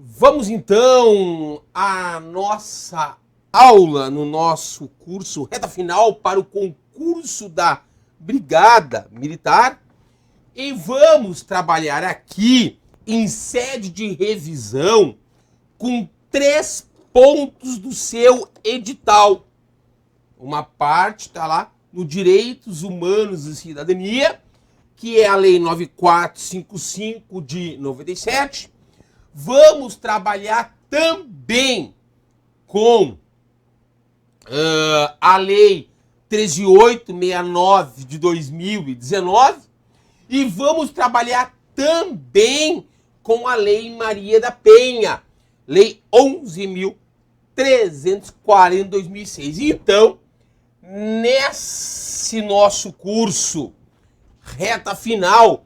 Vamos então à nossa aula no nosso curso reta final para o concurso da Brigada Militar e vamos trabalhar aqui em sede de revisão com 3 pontos do seu edital. Uma parte está lá no Direitos Humanos e Cidadania, que é a Lei 9455 de 97. Vamos trabalhar também com a Lei 13869 de 2019 e vamos trabalhar também com a Lei Maria da Penha, Lei 11.340 de 2006. Então, nesse nosso curso reta final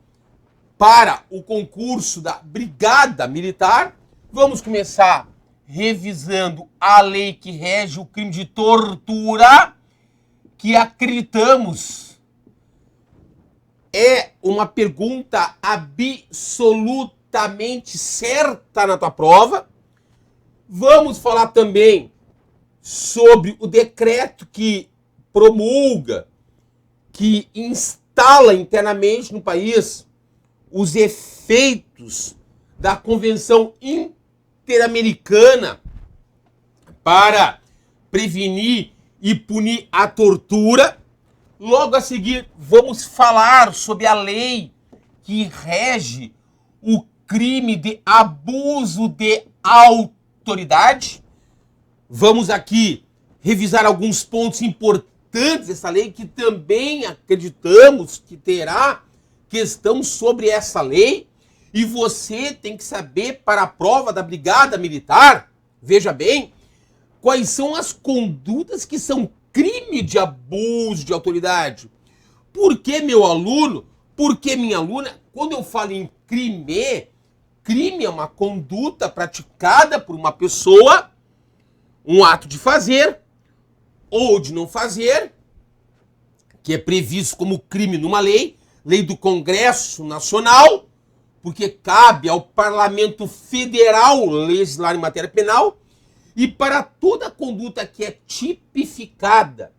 para o concurso da Brigada Militar, vamos começar revisando a lei que rege o crime de tortura, que acreditamos é uma pergunta absolutamente certa na tua prova. Vamos falar também sobre o decreto que promulga, que instala internamente no país os efeitos da Convenção Interamericana para prevenir e punir a tortura. Logo a seguir, vamos falar sobre a lei que rege o crime de abuso de autoridade. Vamos aqui revisar alguns pontos importantes dessa lei, que também acreditamos que terá questão sobre essa lei, e você tem que saber para a prova da Brigada Militar, veja bem, quais são as condutas que são crime de abuso de autoridade. Por que, meu aluno? Por que, minha aluna? Quando eu falo em crime, crime é uma conduta praticada por uma pessoa, um ato de fazer ou de não fazer, que é previsto como crime numa lei do Congresso Nacional, porque cabe ao Parlamento Federal legislar em matéria penal, e para toda conduta que é tipificada,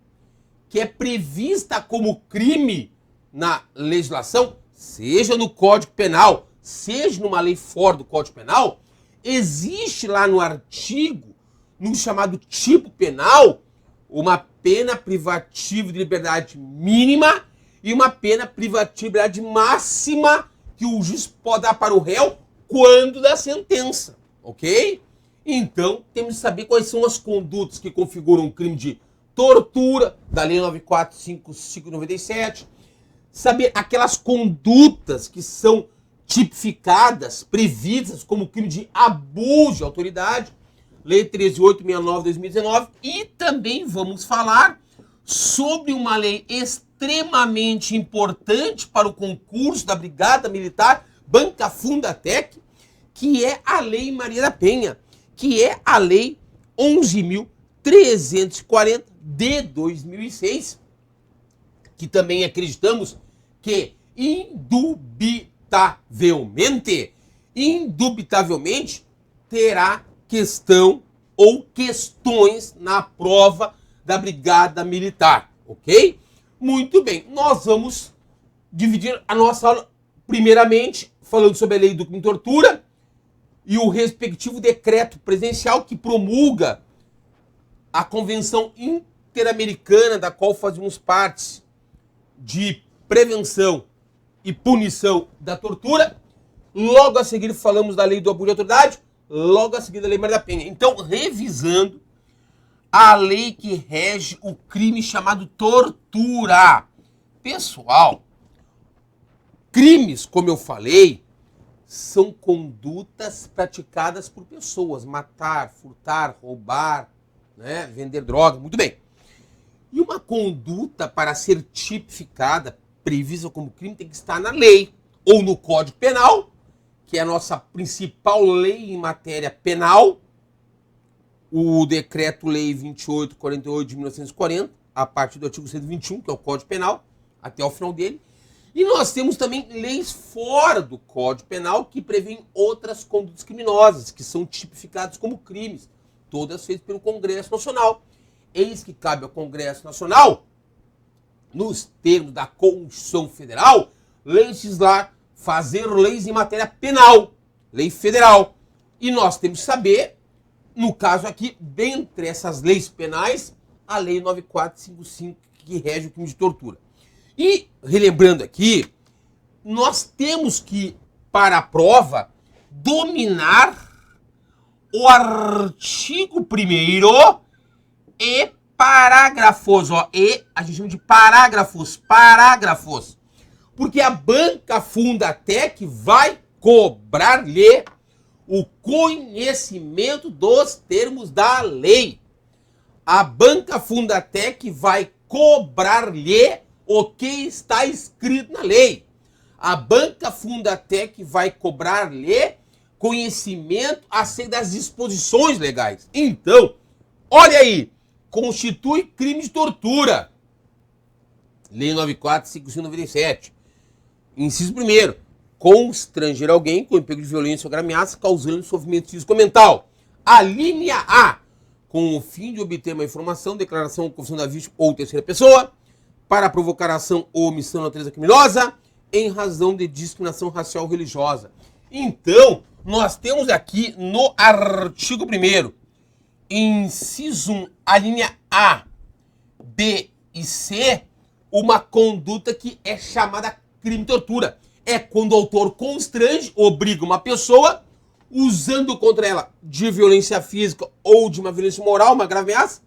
que é prevista como crime na legislação, seja no Código Penal, seja numa lei fora do Código Penal, existe lá no artigo, no chamado tipo penal, uma pena privativa de liberdade mínima e uma pena privativa de liberdade máxima que o juiz pode dar para o réu quando da sentença, ok? Então, temos que saber quais são as condutas que configuram um crime de tortura, da Lei 9455/97, saber aquelas condutas que são tipificadas, previstas como crime de abuso de autoridade, Lei 13869/2019, e também vamos falar sobre uma lei extremamente importante para o concurso da Brigada Militar, Banca Fundatec, que é a Lei Maria da Penha, que é a Lei 11.340 de 2006, que também acreditamos que indubitavelmente terá questão ou questões na prova da Brigada Militar, ok? Muito bem, nós vamos dividir a nossa aula primeiramente falando sobre a lei do crime de tortura e o respectivo decreto presidencial que promulga a Convenção Interamericana, da qual fazemos parte, de prevenção e punição da tortura. Logo a seguir falamos da lei do abuso de autoridade, logo a seguir da lei Maria da Penha. Então, revisando a lei que rege o crime chamado tortura. Pessoal, crimes, como eu falei, são condutas praticadas por pessoas. Matar, furtar, roubar, né, vender droga, muito bem. E uma conduta, para ser tipificada, prevista como crime, tem que estar na lei ou no Código Penal, que é a nossa principal lei em matéria penal, o Decreto-Lei 2848 de 1940, a partir do artigo 121, que é o Código Penal, até o final dele. E nós temos também leis fora do Código Penal que prevêem outras condutas criminosas, que são tipificadas como crimes, todas feitas pelo Congresso Nacional. Eis que cabe ao Congresso Nacional, nos termos da Constituição Federal, legislar, fazer leis em matéria penal, lei federal. E nós temos que saber, no caso aqui, dentre essas leis penais, a Lei 9455, que rege o crime de tortura. E, relembrando aqui, nós temos que, para a prova, dominar o artigo 1º e parágrafos, ó, e a gente chama de parágrafos, porque a banca Fundatec vai cobrar-lhe o conhecimento dos termos da lei. A banca Fundatec vai cobrar-lhe o que está escrito na lei. A banca Fundatec vai cobrar-lhe conhecimento acerca das disposições legais. Então, olha aí, constitui crime de tortura. Lei 94.597. Inciso 1º. Constranger alguém com emprego de violência ou ameaça, causando sofrimento físico ou mental. A linha A, com o fim de obter uma informação, declaração ou confissão da vítima ou terceira pessoa, para provocar ação ou omissão de natureza criminosa, em razão de discriminação racial ou religiosa. Então, nós temos aqui no artigo 1º, inciso 1, a linha A, B e C, uma conduta que é chamada crime de tortura. É quando o autor constrange, obriga uma pessoa, usando contra ela de violência física ou de uma violência moral, uma grave ameaça,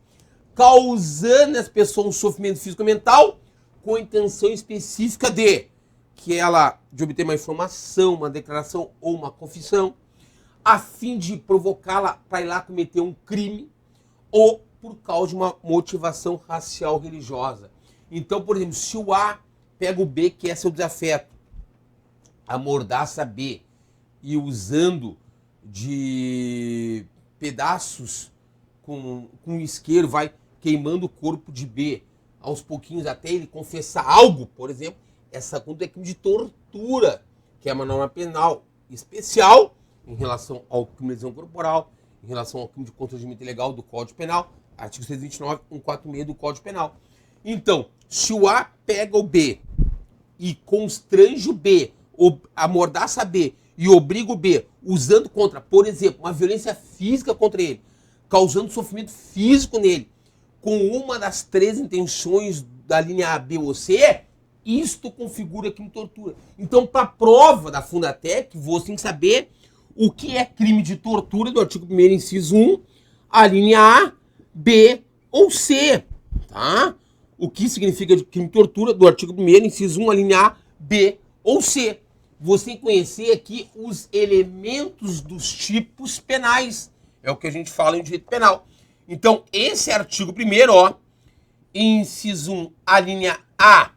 causando essa pessoa um sofrimento físico e mental, com a intenção específica de obter uma informação, uma declaração ou uma confissão, a fim de provocá-la para ir lá cometer um crime, ou por causa de uma motivação racial religiosa. Então, por exemplo, se o A pega o B, que é seu desafeto, amordaça B, e usando de pedaços com isqueiro, vai queimando o corpo de B aos pouquinhos até ele confessar algo, por exemplo, essa conduta é crime de tortura, que é uma norma penal especial em relação ao crime de lesão corporal, em relação ao crime de constrangimento ilegal do Código Penal, artigo 629, 146 do Código Penal. Então, se o A pega o B e constrange o B, amordaça B e obriga o B, usando contra, por exemplo, uma violência física contra ele, causando sofrimento físico nele, com uma das 3 intenções da linha A, B ou C, isto configura crime de tortura. Então, para a prova da Fundatec, você tem que saber o que é crime de tortura do artigo 1º, inciso 1, a linha A, B ou C, tá? O que significa crime de tortura do artigo 1º, inciso 1, a linha A, B ou C. Você tem que conhecer aqui os elementos dos tipos penais. É o que a gente fala em direito penal. Então, esse artigo 1º, ó, inciso 1, a linha A,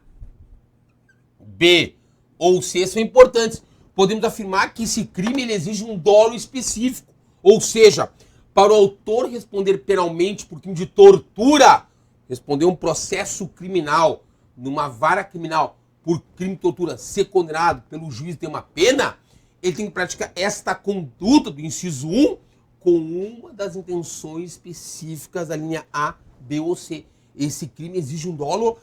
B ou C são importantes. Podemos afirmar que esse crime ele exige um dolo específico. Ou seja, para o autor responder penalmente por crime de tortura, responder um processo criminal, numa vara criminal, por crime de tortura, ser condenado pelo juiz ter uma pena, ele tem que praticar esta conduta do inciso 1 com uma das intenções específicas da linha A, B ou C. Esse crime exige um dolo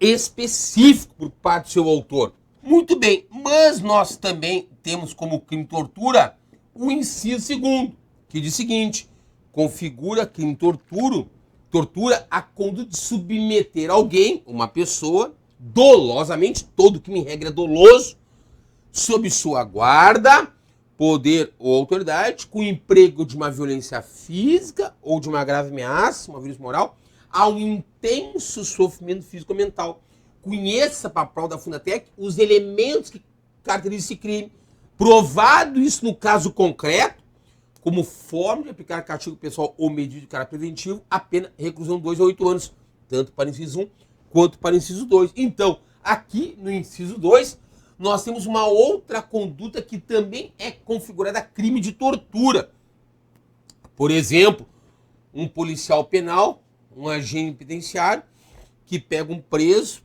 específico por parte do seu autor. Muito bem, mas nós também temos como crime de tortura o inciso 2º, que diz o seguinte: configura crime de tortura a conduta de submeter alguém, uma pessoa, dolosamente, todo crime em regra é doloso, sob sua guarda, poder ou autoridade, com emprego de uma violência física ou de uma grave ameaça, uma violência moral, a um intenso sofrimento físico ou mental. Conheça, para a prova da Fundatec, os elementos que caracterizam esse crime. Provado isso no caso concreto, como forma de aplicar castigo pessoal ou medida de caráter preventivo, a pena reclusão de 2 a 8 anos, tanto para o inciso 1 quanto para o inciso 2. Então, aqui no inciso 2, nós temos uma outra conduta que também é configurada crime de tortura. Por exemplo, um policial penal, um agente penitenciário, que pega um preso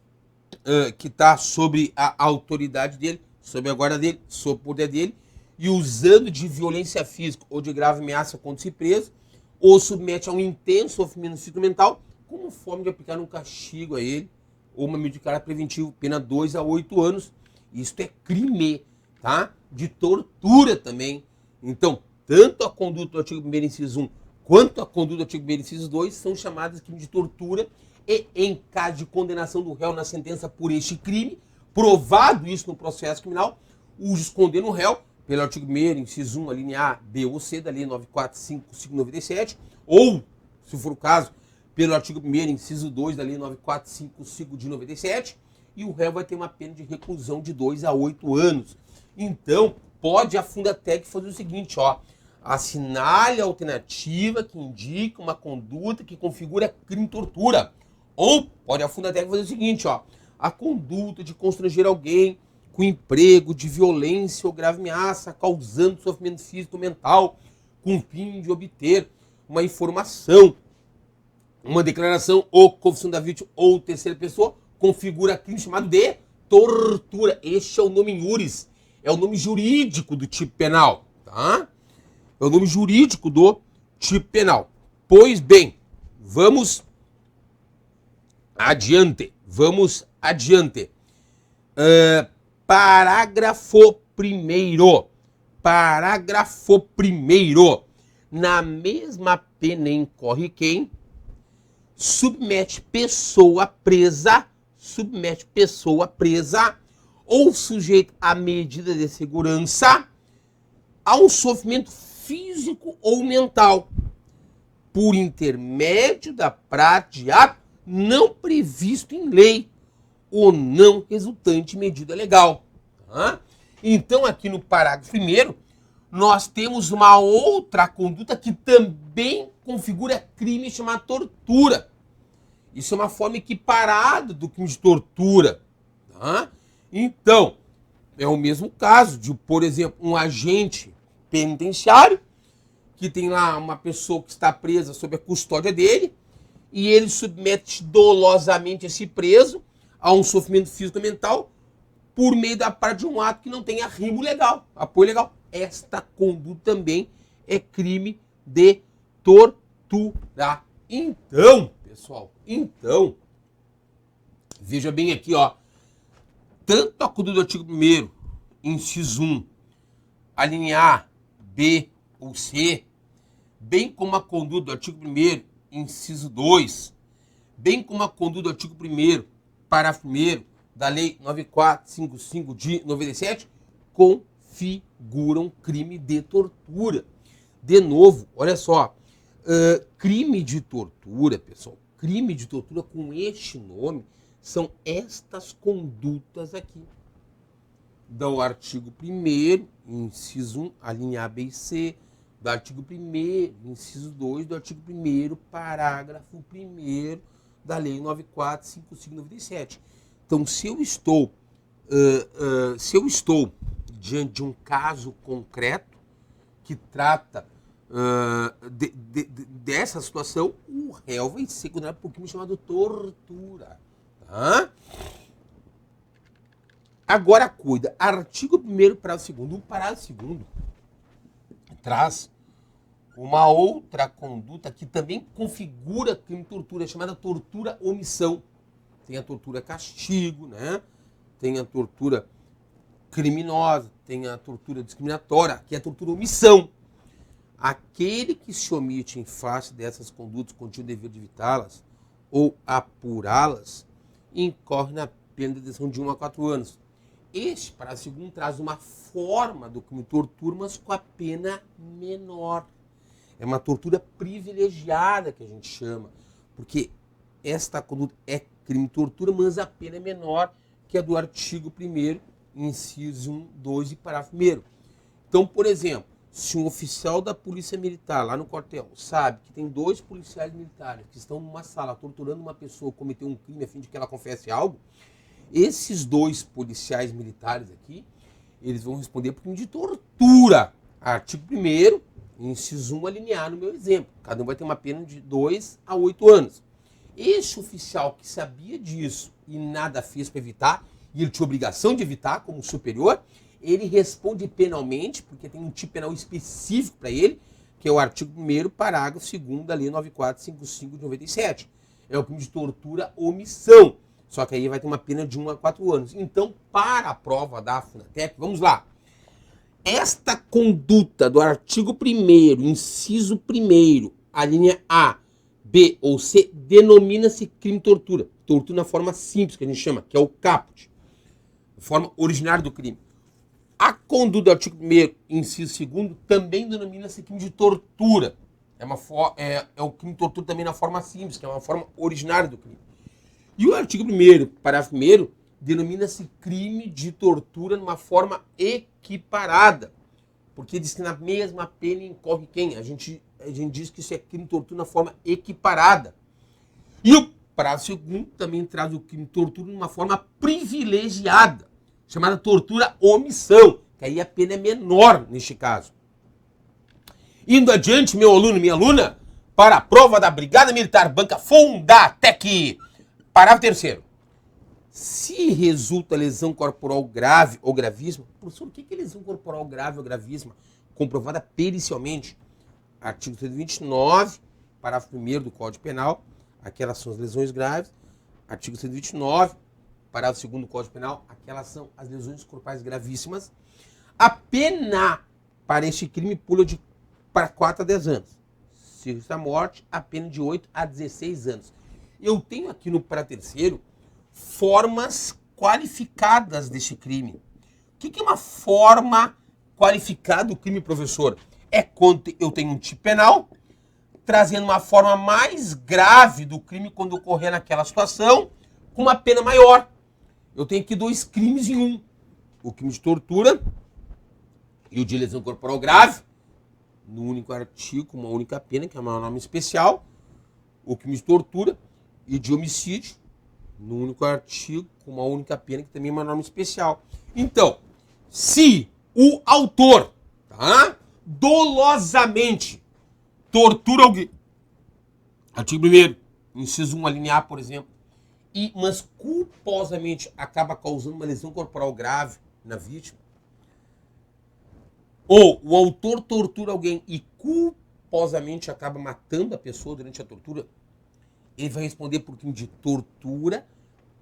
que está sobre a autoridade dele, sob a guarda dele, sob o poder dele, e usando de violência física ou de grave ameaça contra si preso, ou submete a um intenso sofrimento físico mental, como forma de aplicar um castigo a ele, ou uma medida de caráter preventivo, pena 2 a 8 anos. Isto é crime, tá? De tortura também. Então, tanto a conduta do artigo 1º, inciso 1, quanto a conduta do artigo 1º, inciso 2, são chamadas de crime de tortura, e em caso de condenação do réu na sentença por este crime, provado isso no processo criminal, o juiz condena o réu pelo artigo 1º, inciso 1, a linha A, B ou C, da lei 945/97, ou, se for o caso, pelo artigo 1º, inciso 2, da lei 945/5 de 97, e o réu vai ter uma pena de reclusão de 2 a 8 anos. Então, pode a Fundatec fazer o seguinte, ó, assinale a alternativa que indica uma conduta que configura crime de tortura. Ou pode a Fundatec fazer o seguinte, ó, a conduta de constranger alguém com emprego de violência ou grave ameaça, causando sofrimento físico ou mental, com o fim de obter uma informação, uma declaração ou confissão da vítima ou terceira pessoa, configura crime chamado de tortura. Este é o nome em iuris, é o nome jurídico do tipo penal, tá? É o nome jurídico do tipo penal. Pois bem, vamos adiante. Parágrafo 1º. Parágrafo 1º. Na mesma pena incorre quem submete pessoa presa ou sujeito à medida de segurança a um sofrimento físico ou mental por intermédio da prática de ato não previsto em lei ou não resultante de medida legal. Tá? Então, aqui no parágrafo 1º, nós temos uma outra conduta que também configura crime chamado tortura. Isso é uma forma equiparada do crime de tortura. Tá? Então, é o mesmo caso de, por exemplo, um agente penitenciário que tem lá uma pessoa que está presa sob a custódia dele e ele submete dolosamente esse preso a um sofrimento físico e mental por meio da prática de um ato que não tenha arrimo legal, apoio legal. Esta conduta também é crime de tortura. Então, pessoal, veja bem aqui, ó, tanto a conduta do artigo 1º, inciso 1, a linha A, B ou C, bem como a conduta do artigo 1º, inciso 2, bem como a conduta do artigo 1º, parágrafo 1º, da lei 9455 de 97, configuram crime de tortura. De novo, olha só, crime de tortura, pessoal, crime de tortura com este nome são estas condutas aqui. Do artigo 1º, inciso 1, a linha A, B e C, do artigo 1º, inciso 2, do artigo 1º, parágrafo 1º, da lei 9455/97. Então, se eu estou diante de um caso concreto que trata dessa situação, o réu vai ser condenado por crime chamado tortura. Tá? Agora cuida, artigo 1º, parágrafo 2º. O parágrafo 2º traz uma outra conduta que também configura crime de tortura, chamada tortura omissão. Tem a tortura castigo, né? Tem a tortura criminosa, tem a tortura discriminatória, que é a tortura omissão. Aquele que se omite em face dessas condutas contido o dever de evitá-las ou apurá-las, incorre na pena de detenção de 1 a 4 anos. Este parágrafo 2º traz uma forma do crime de tortura, mas com a pena menor. É uma tortura privilegiada que a gente chama, porque esta conduta é crime de tortura, mas a pena é menor que a do artigo 1º, inciso 1, 2 e parágrafo 1º. Então, por exemplo, se um oficial da polícia militar lá no quartel sabe que tem 2 policiais militares que estão numa sala torturando uma pessoa, cometeu um crime a fim de que ela confesse algo, esses 2 policiais militares aqui, eles vão responder por crime de tortura. Artigo 1º, inciso 1, alinear no meu exemplo. Cada um vai ter uma pena de 2 a 8 anos. Esse oficial que sabia disso e nada fez para evitar, e ele tinha obrigação de evitar como superior, ele responde penalmente, porque tem um tipo penal específico para ele, que é o artigo 1º, parágrafo 2º da Lei 9455 de 97. É o crime de tortura omissão. Só que aí vai ter uma pena de 1 a 4 anos. Então, para a prova da Funatec, vamos lá. Esta conduta do artigo 1º, inciso 1º, a linha A, B ou C, denomina-se crime de tortura. Tortura na forma simples, que a gente chama, que é o caput. Forma originária do crime. A conduta do artigo 1º, inciso 2º, também denomina-se crime de tortura. É o crime de tortura também na forma simples, que é uma forma originária do crime. E o artigo 1º, parágrafo 1º, denomina-se crime de tortura numa forma equiparada. Porque diz que na mesma pena incorre quem? A gente diz que isso é crime de tortura na forma equiparada. E o parágrafo 2º também traz o crime de tortura numa forma privilegiada, chamada tortura omissão, que aí a pena é menor neste caso. Indo adiante, meu aluno, minha aluna, para a prova da Brigada Militar Banca Fundatec. Parágrafo 3º. Se resulta lesão corporal grave ou gravíssima, professor, o que é lesão corporal grave ou gravíssima? Comprovada pericialmente. Artigo 129, parágrafo 1º do Código Penal, aquelas são as lesões graves. Artigo 129, parágrafo 2º do Código Penal, aquelas são as lesões corporais gravíssimas. A pena para este crime pula para 4 a 10 anos. Se está morte, a pena de 8 a 16 anos. Eu tenho aqui no parágrafo 3º formas qualificadas deste crime. O que é uma forma qualificada do crime, professor? É quando eu tenho um tipo penal, trazendo uma forma mais grave do crime quando ocorrer naquela situação, com uma pena maior. Eu tenho aqui 2 crimes em um. O crime de tortura e o de lesão corporal grave, no único artigo, com uma única pena, que é uma norma especial. O crime de tortura e de homicídio, no único artigo, com uma única pena, que também é uma norma especial. Então, se o autor, tá, dolosamente tortura alguém, artigo 1º, inciso 1, a linha A, por exemplo, mas culposamente acaba causando uma lesão corporal grave na vítima, ou o autor tortura alguém e culposamente acaba matando a pessoa durante a tortura, ele vai responder por crime de tortura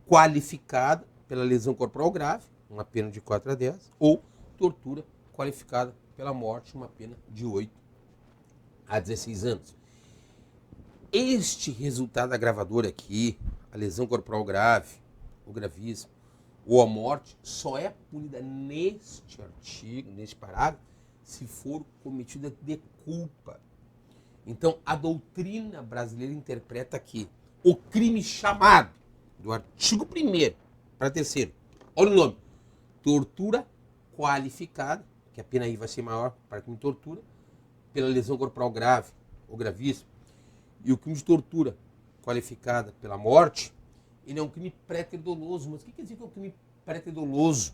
qualificada pela lesão corporal grave, uma pena de 4 a 10, ou tortura qualificada pela morte, uma pena de 8 a 16 anos. Este resultado agravador aqui, a lesão corporal grave, o gravíssimo, ou a morte, só é punida neste artigo, neste parágrafo, se for cometida de culpa. Então, a doutrina brasileira interpreta aqui o crime chamado, do artigo 1º para 3º, olha o nome, tortura qualificada, que a pena aí vai ser maior para crime de tortura, pela lesão corporal grave ou gravíssima, e o crime de tortura qualificada pela morte, ele é um crime pré-doloso. Mas o que quer dizer que é um crime pré-doloso?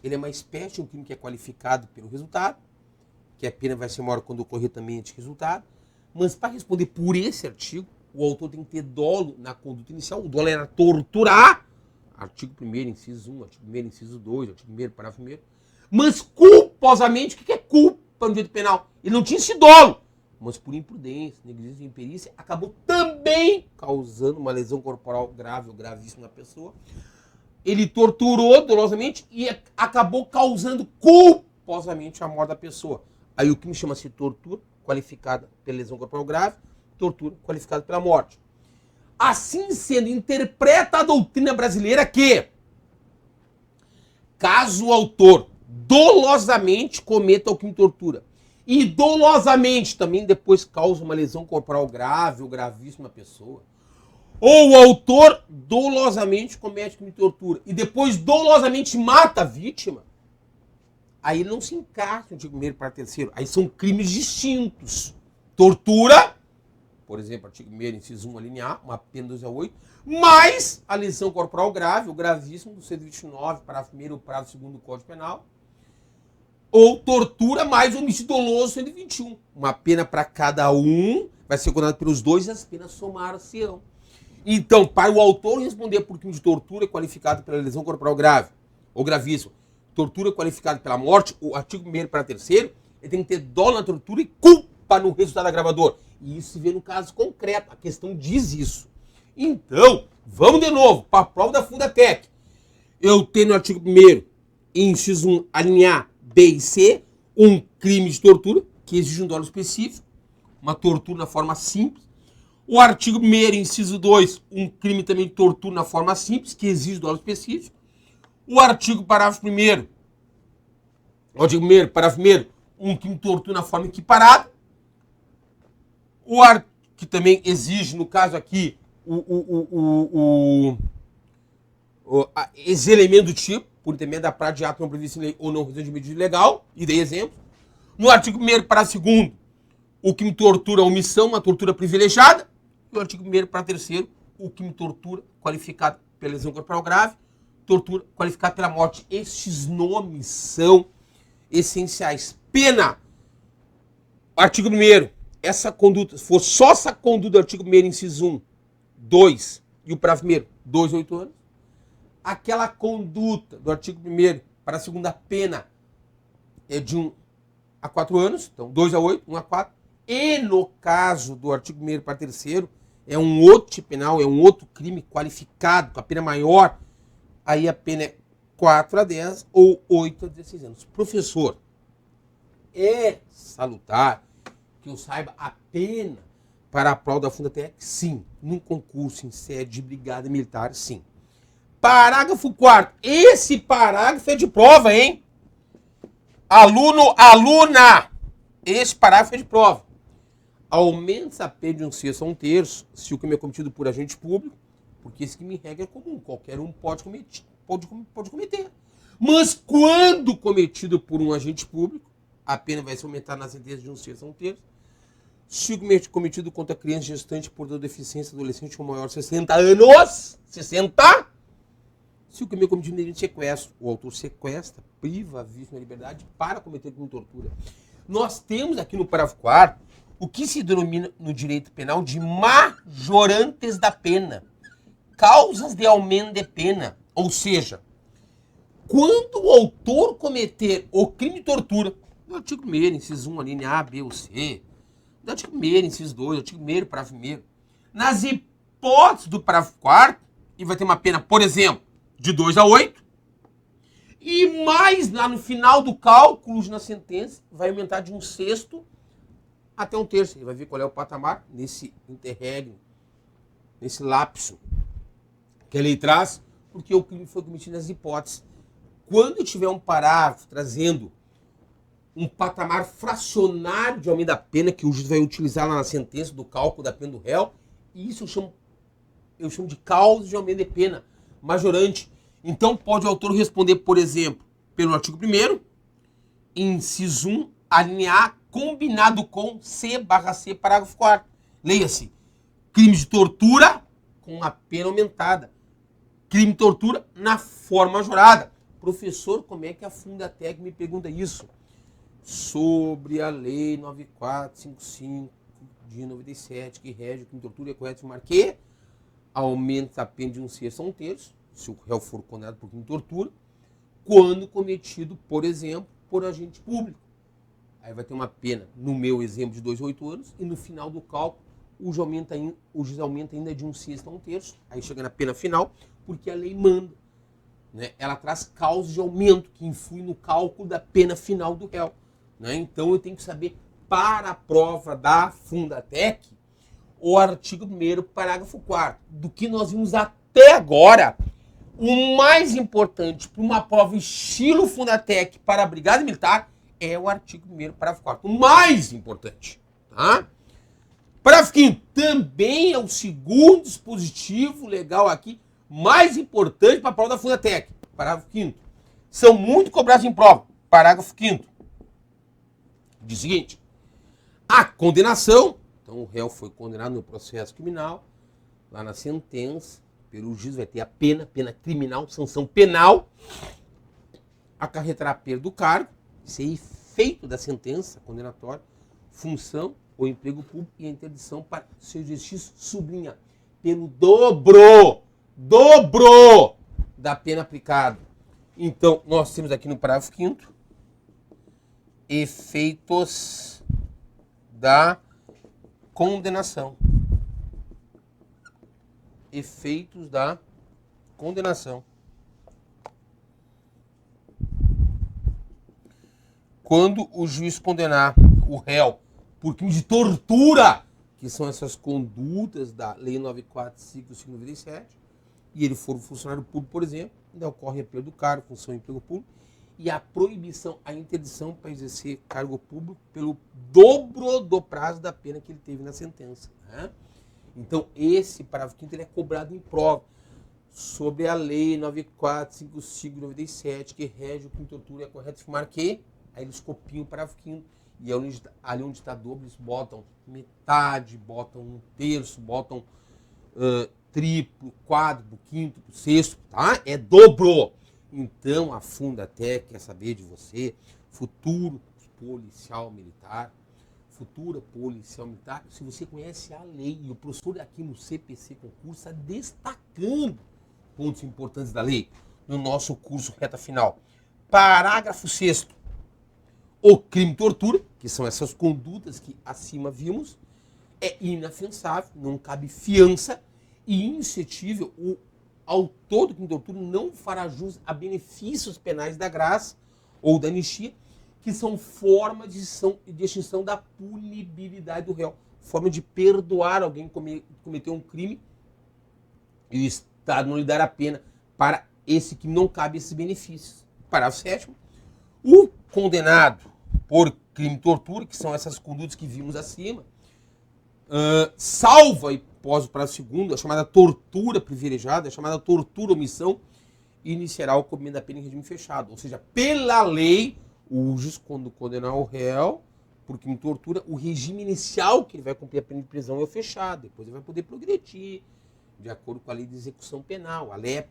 Ele é uma espécie de um crime que é qualificado pelo resultado, que a pena vai ser maior quando ocorrer também este resultado, mas para responder por esse artigo, o autor tem que ter dolo na conduta inicial. O dolo era torturar, artigo 1º, inciso 1, artigo 1º, inciso 2, artigo 1º, parágrafo 1º, mas culposamente, o que é culpa no direito penal? Ele não tinha esse dolo, mas por imprudência, negligência e imperícia, acabou também causando uma lesão corporal grave ou gravíssima na pessoa. Ele torturou dolosamente e acabou causando culposamente a morte da pessoa. Aí o crime chama-se tortura qualificada pela lesão corporal grave, tortura qualificada pela morte. Assim sendo, interpreta a doutrina brasileira que, caso o autor dolosamente cometa o crime de tortura e dolosamente também depois causa uma lesão corporal grave ou gravíssima na pessoa, ou o autor dolosamente comete o crime de tortura e depois dolosamente mata a vítima, aí não se encaixa no artigo 1º para 3º. Aí são crimes distintos. Tortura, por exemplo, artigo 1º, inciso 1, a linha A, uma pena de 2 a 8, mais a lesão corporal grave, o gravíssimo, do 129, parágrafo 1º, parágrafo 2º do Código Penal, ou tortura mais homicídio doloso, 121. Uma pena para cada um, vai ser condenado pelos dois e as penas somar-se-ão. Então, para o autor responder por crime de tortura qualificado pela lesão corporal grave ou gravíssima, tortura qualificada pela morte, o artigo 1º para 3º, ele tem que ter dolo na tortura e culpa no resultado agravador. E isso se vê no caso concreto. A questão diz isso. Então, vamos de novo para a prova da Fundatec. Eu tenho no artigo 1º, inciso 1, a linha A, B e C, um crime de tortura, que exige um dolo específico, uma tortura na forma simples. O artigo 1º, inciso 2, um crime também de tortura na forma simples, que exige dolo específico. O artigo parágrafo 1º, o artigo 1º, parágrafo 1º, um crime de tortura na forma equiparada. O artigo que também exige, no caso aqui, esse elemento do tipo, por intermédio da prática de ato não previsto em lei ou não residente de medida legal, e dei exemplos. No artigo 1º, parágrafo 2º, o crime de tortura, omissão, uma tortura privilegiada. E o artigo 1º, parágrafo 3º, o crime de tortura qualificado pela lesão corporal grave, tortura qualificada pela morte. Estes nomes são essenciais. Pena. Artigo 1º, essa conduta, se for só essa conduta do artigo 1º, inciso 1, 2 e o parágrafo 1º, 2 a 8 anos. Aquela conduta do artigo 1º para a segunda pena é de 1 a 4 anos, então 2 a 8, 1 a 4. E no caso do artigo 1º para 3º, é um outro tipo penal, é um outro crime qualificado, com a pena maior, aí a pena é 4 a 10 ou 8 a 16 anos. Professor, é salutar que eu saiba a pena para a prova da Fundatec? Sim. Num concurso em sede de brigada militar, sim. Parágrafo 4º. Esse parágrafo é de prova, hein? Aluno, aluna! Esse parágrafo é de prova. Aumenta a pena de 1/6 a 1/3 se o crime é cometido por agente público, porque esse crime em regra é comum, qualquer um pode cometer. Mas quando cometido por um agente público, a pena vai se aumentar na sentença de 1/6 a 1/3. Se o crime é cometido contra criança gestante por deficiência adolescente com maior de 60 anos, 60. Se o crime é cometido mediante sequestro, o autor sequestra, priva a vítima da liberdade para cometer crime de tortura. Nós temos aqui no parágrafo 4º o que se denomina no direito penal de majorantes da pena, causas de aumento de pena. Ou seja, quando o autor cometer o crime de tortura, no artigo 1º, inciso 1, a linha A, B ou C, no artigo 1º, inciso 2, artigo 1º, parágrafo 1º, nas hipóteses do parágrafo 4º, e vai ter uma pena, por exemplo, de 2 a 8, e mais lá no final do cálculo na sentença, vai aumentar de 1/6 até 1/3. Ele vai ver qual é o patamar nesse interregno, nesse lapso que a lei traz, porque o crime foi cometido nas hipóteses. Quando tiver um parágrafo trazendo um patamar fracionário de aumento da pena, que o juiz vai utilizar lá na sentença do cálculo da pena do réu, isso eu chamo de causa de aumento de pena majorante. Então pode o autor responder, por exemplo, pelo artigo 1º, inciso 1, a linha A, combinado com C/C, parágrafo 4º. Leia-se, crime de tortura com a pena aumentada. Crime de tortura na forma majorada. Professor, como é que a Fundatec me pergunta isso? Sobre a lei 9455 de 97, que rege o crime de tortura, é correto afirmar que aumenta a pena de 1/6 a 1/3, se o réu for condenado por crime de tortura, quando cometido, por exemplo, por agente público. Aí vai ter uma pena, no meu exemplo, de 2 a 8 anos, e no final do cálculo, o juiz aumenta ainda de 1/6 a 1/3, aí chega na pena final, porque a lei manda. Né? Ela traz causas de aumento que influem no cálculo da pena final do réu. Né? Então eu tenho que saber, para a prova da Fundatec, o artigo 1º, parágrafo 4º. Do que nós vimos até agora, o mais importante para uma prova estilo Fundatec para a Brigada Militar é o artigo 1º, parágrafo 4º. O mais importante. Tá? Parágrafo 5º, também é o segundo dispositivo legal aqui, mais importante para a prova da Fundatec. Parágrafo 5º. São muito cobrados em prova. Parágrafo 5º. Diz o seguinte: a condenação, então o réu foi condenado no processo criminal, lá na sentença, pelo juiz vai ter a pena criminal, sanção penal, acarretará a perda do cargo, isso é efeito da sentença condenatória, função ou emprego público e a interdição para seu exercício, sublinha, pelo dobro da pena aplicada. Então, nós temos aqui no parágrafo 5º efeitos da condenação. Efeitos da condenação. Quando o juiz condenar o réu por crime de tortura, que são essas condutas da Lei 9.455/97, e ele for um funcionário público, por exemplo, ainda ocorre a perda do cargo, função e emprego público, e a proibição, a interdição para exercer cargo público pelo dobro do prazo da pena que ele teve na sentença. Né? Então, esse parágrafo 5º ele é cobrado em prova sobre a Lei 9.455/97, que rege o crime de tortura. É correto afirmar que aí eles copiam o parágrafo 5º e ali onde está dobro, eles botam metade, botam 1/3, botam triplo, quádruplo, quíntuplo, sexto, tá? É dobro. Então, a Fundatec quer saber de você, futura policial militar, se você conhece a lei, e o professor aqui no CPC Concurso está destacando pontos importantes da lei no nosso curso reta final. Parágrafo 6º. O crime de tortura, que são essas condutas que acima vimos, é inafiançável, não cabe fiança e insuscetível. O autor do crime de tortura não fará jus a benefícios penais da graça ou da anistia, que são forma de extinção da punibilidade do réu, forma de perdoar alguém que cometeu um crime e o Estado não lhe dará pena para esse que não cabe esses benefícios. Parágrafo 7º. O condenado por crime de tortura, que são essas condutas que vimos acima, salvo a hipótese do parágrafo 2º, a chamada tortura privilegiada, a chamada tortura omissão, iniciará o cumprimento da pena em regime fechado. Ou seja, pela lei, o juiz, quando condenar o réu por crime de tortura, o regime inicial que ele vai cumprir a pena de prisão é o fechado. Depois ele vai poder progredir, de acordo com a lei de execução penal, a LEP,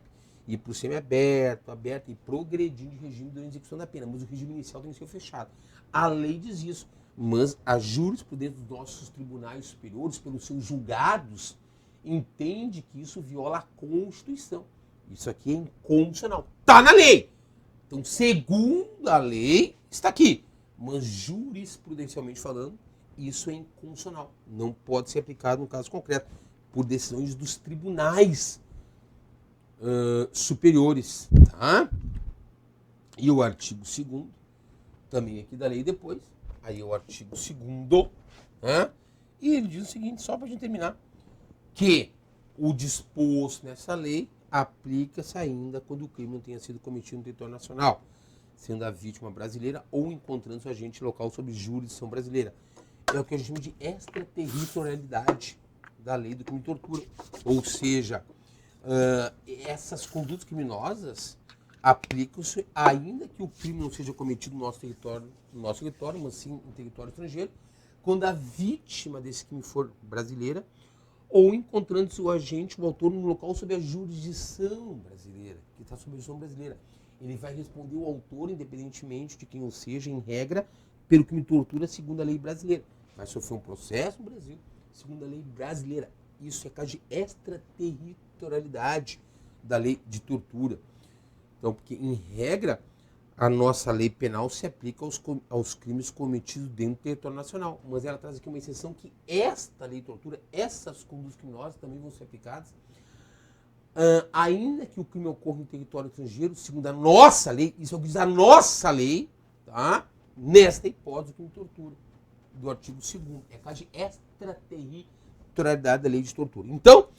ir para o semiaberto, aberto e progredir de regime durante a execução da pena. Mas o regime inicial tem que ser o fechado. A lei diz isso, mas a jurisprudência dos nossos tribunais superiores, pelos seus julgados, entende que isso viola a Constituição. Isso aqui é inconstitucional. Está na lei. Então, segundo a lei, está aqui. Mas jurisprudencialmente falando, isso é inconstitucional. Não pode ser aplicado no caso concreto, por decisões dos tribunais superiores. Tá? E o artigo 2º, também aqui da lei depois, aí é o artigo 2º, né? E ele diz o seguinte, só para a gente terminar, que o disposto nessa lei aplica-se ainda quando o crime não tenha sido cometido no território nacional, sendo a vítima brasileira ou encontrando-se o agente local sob jurisdição brasileira. É o que a gente chama de extraterritorialidade da lei do crime de tortura. Ou seja, essas condutas criminosas aplicam-se ainda que o crime não seja cometido no nosso território, mas sim em território estrangeiro, quando a vítima desse crime for brasileira ou encontrando-se o agente, o autor, no local sob a jurisdição brasileira, que está sob a jurisdição brasileira. Ele vai responder o autor, independentemente de quem ou seja, em regra, pelo crime de tortura, segundo a lei brasileira. Vai sofrer um processo no Brasil, segundo a lei brasileira. Isso é caso de extraterritorialidade da lei de tortura. Então, porque, em regra, a nossa lei penal se aplica aos crimes cometidos dentro do território nacional. Mas ela traz aqui uma exceção que esta lei de tortura, essas condutas criminosas também vão ser aplicadas, ainda que o crime ocorra em território estrangeiro, segundo a nossa lei, isso é o que diz a nossa lei, tá? Nesta hipótese, o crime de tortura, do artigo 2º. É caso de extraterritorialidade da lei de tortura. Então,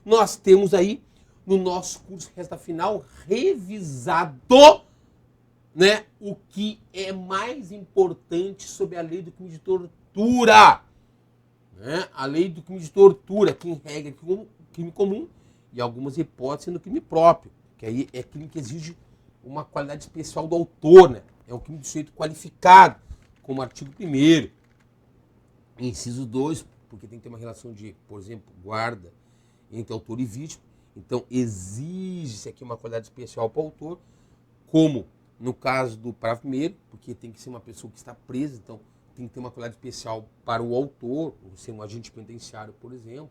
nós temos aí, no nosso curso resta final, revisado, né, o que é mais importante sobre a lei do crime de tortura. Né? A lei do crime de tortura, que em regra é crime comum e algumas hipóteses no crime próprio, que aí é crime que exige uma qualidade especial do autor, né? É um crime de sujeito qualificado, como artigo 1º, inciso 2, porque tem que ter uma relação de, por exemplo, guarda entre autor e vítima. Então, exige-se aqui uma qualidade especial para o autor, como no caso do parágrafo 1º, porque tem que ser uma pessoa que está presa, então tem que ter uma qualidade especial para o autor, ou ser um agente penitenciário, por exemplo.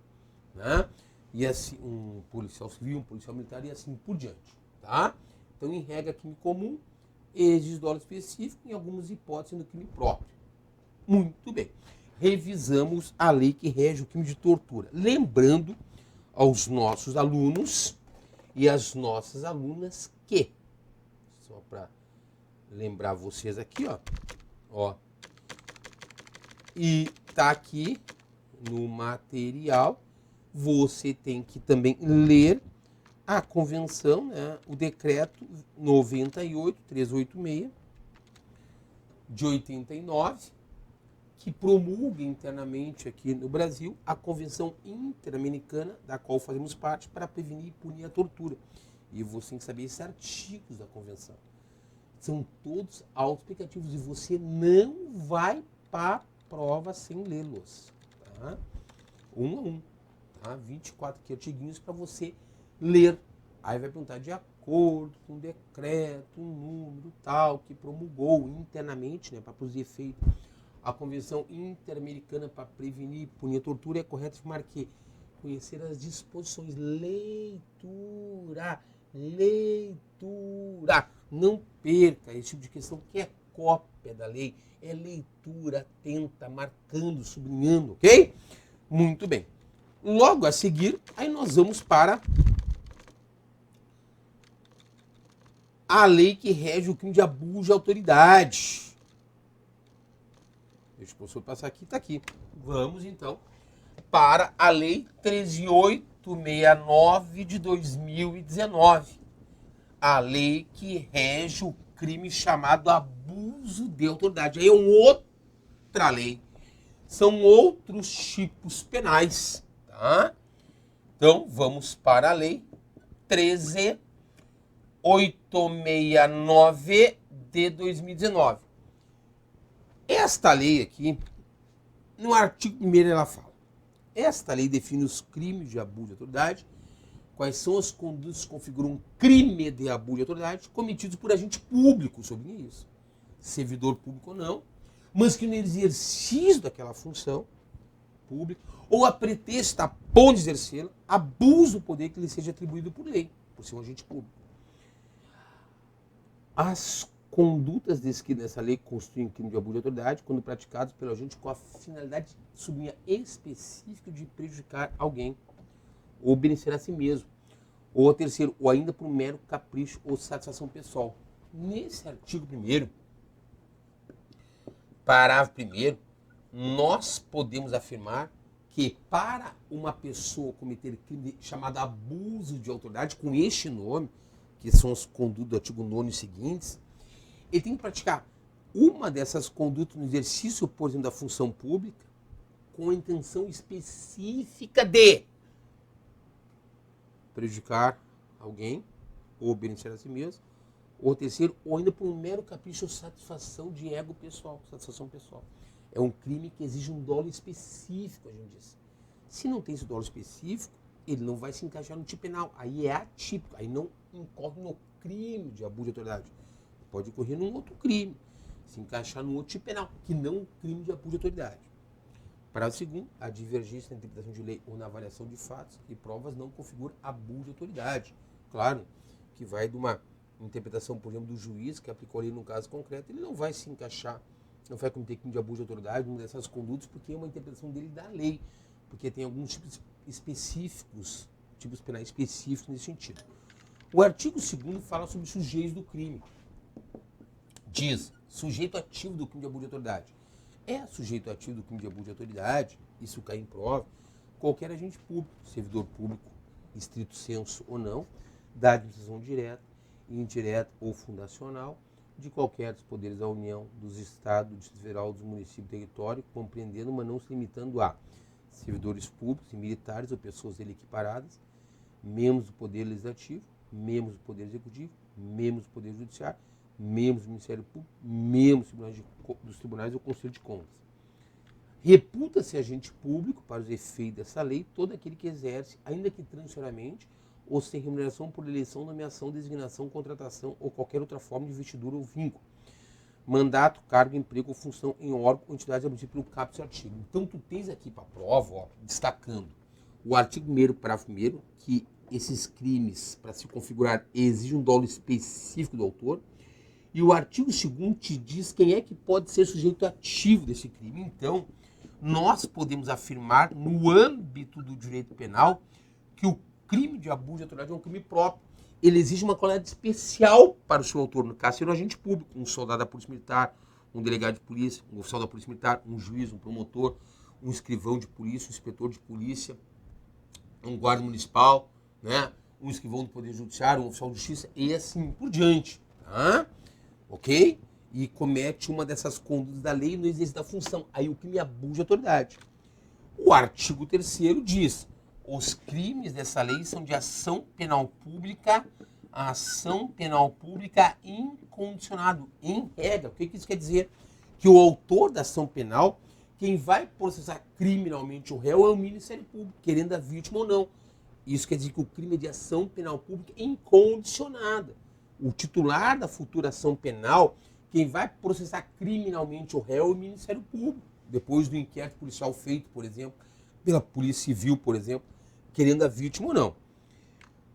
Né? e assim, um policial civil, um policial militar e assim por diante, tá? Então, em regra, crime comum, exige dolo específico, em algumas hipóteses, no crime próprio. Muito bem. Revisamos a lei que rege o crime de tortura. Lembrando aos nossos alunos e às nossas alunas que, só para lembrar vocês aqui, ó, e tá aqui no material, você tem que também ler a convenção, né, o decreto 98.386 de 89, que promulga internamente aqui no Brasil a Convenção Interamericana, da qual fazemos parte, para prevenir e punir a tortura. E você tem que saber esses artigos da convenção. São todos autoexplicativos e você não vai para a prova sem lê-los. Tá? Um a um. Tá? 24 aqui artiguinhos para você ler. Aí vai perguntar de acordo com o decreto, um número tal, que promulgou internamente, né, para produzir efeito, a Convenção Interamericana para prevenir e punir a tortura, é correto afirmar que conhecer as disposições, leitura, não perca esse tipo de questão que é cópia da lei, é leitura atenta, marcando, sublinhando, ok? Muito bem. Logo a seguir, aí nós vamos para a lei que rege o crime de abuso de autoridade. Deixa o professor passar aqui, está aqui. Vamos, então, para a Lei 13.869 de 2019. A lei que rege o crime chamado abuso de autoridade. Aí é outra lei. São outros tipos penais, tá? Então, vamos para a Lei 13.869 de 2019. Esta lei aqui, no artigo 1º ela fala: esta lei define os crimes de abuso de autoridade, quais são as condutas que configuram um crime de abuso de autoridade cometidos por agente público, sobre isso, servidor público ou não, mas que no exercício daquela função pública, ou a pretexto a ponto de exercê-la, abuso do poder que lhe seja atribuído por lei, por ser um agente público. As condutas descritas nessa lei constituem crime de abuso de autoridade quando praticados pelo agente com a finalidade, sublinha, específica de prejudicar alguém ou beneficiar a si mesmo, ou a terceiro, ou ainda por um mero capricho ou satisfação pessoal. Nesse artigo 1º, parágrafo 1º, nós podemos afirmar que para uma pessoa cometer crime chamado abuso de autoridade, com este nome, que são as condutas do artigo 9º e seguintes, ele tem que praticar uma dessas condutas no exercício, por exemplo, da função pública, com a intenção específica de prejudicar alguém, ou beneficiar a si mesmo, ou terceiro, ou ainda por um mero capricho ou satisfação de ego pessoal, satisfação pessoal. É um crime que exige um dolo específico, a gente diz. Se não tem esse dolo específico, ele não vai se encaixar no tipo penal. Aí é atípico, aí não incorre no crime de abuso de autoridade. Pode ocorrer num outro crime, se encaixar num outro tipo penal, que não um crime de abuso de autoridade. Parágrafo 2º, a divergência na interpretação de lei ou na avaliação de fatos e provas não configura abuso de autoridade. Claro que vai de uma interpretação, por exemplo, do juiz que aplicou a lei num caso concreto, ele não vai se encaixar, não vai cometer crime de abuso de autoridade, numa dessas condutas, porque é uma interpretação dele da lei, porque tem alguns tipos específicos, tipos penais específicos nesse sentido. O artigo 2º fala sobre os sujeitos do crime. Diz, sujeito ativo do crime de abuso de autoridade. É sujeito ativo do crime de abuso de autoridade, isso cai em prova, qualquer agente público, servidor público, estrito sensu ou não, da administração direta, indireta ou fundacional, de qualquer dos poderes da União, dos Estados, do Distrito Federal, dos municípios do território, compreendendo, mas não se limitando a servidores públicos e militares ou pessoas dele equiparadas, membros do Poder Legislativo, membros do Poder Executivo, membros do Poder Judiciário, membros do Ministério Público, membros dos tribunais ou Conselho de Contas. Reputa-se agente público, para os efeitos dessa lei, todo aquele que exerce, ainda que transitoriamente, ou sem remuneração por eleição, nomeação, designação, contratação ou qualquer outra forma de investidura ou vínculo, mandato, cargo, emprego ou função em órgão ou entidade abrangida pelo caput desse artigo. Então, tu tens aqui para a prova, destacando O artigo 1º, parágrafo 1º, que esses crimes, para se configurar, exigem um dolo específico do autor. E o artigo 2º te diz quem é que pode ser sujeito ativo desse crime. Então, nós podemos afirmar, no âmbito do direito penal, que o crime de abuso de autoridade é um crime próprio. Ele exige uma qualidade especial para o seu autor, no caso, ser um agente público, um soldado da Polícia Militar, um delegado de polícia, um oficial da Polícia Militar, um juiz, um promotor, um escrivão de polícia, um inspetor de polícia, um guarda municipal, né? Um escrivão do Poder Judiciário, um oficial de justiça, e assim por diante. Tá? Ok? E comete uma dessas condutas da lei no exercício da função. Aí o crime é abuso de autoridade. O artigo 3º diz: os crimes dessa lei são de ação penal pública incondicionado, em regra. O que isso quer dizer? Que o autor da ação penal, quem vai processar criminalmente o réu é o Ministério Público, querendo a vítima ou não. Isso quer dizer que o crime é de ação penal pública incondicionada. O titular da futura ação penal, quem vai processar criminalmente o réu é o Ministério Público, depois do inquérito policial feito, por exemplo, pela Polícia Civil, por exemplo, querendo a vítima ou não.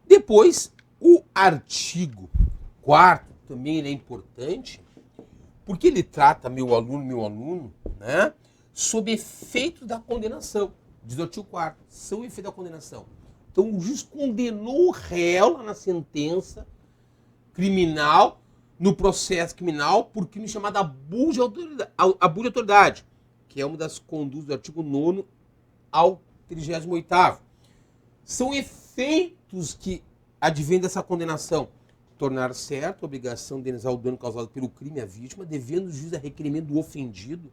Depois, o artigo 4º também ele é importante, porque ele trata, meu aluno, né, sob efeito da condenação. Diz o artigo 4º, são efeito da condenação. Então, o juiz condenou o réu lá na sentença criminal, no processo criminal, por crime chamado abuso de autoridade, que é uma das condutas do artigo 9º ao 38º. São efeitos que advêm dessa condenação. Tornar certo a obrigação de indenizar o dano causado pelo crime à vítima, devendo o juiz, a requerimento do ofendido,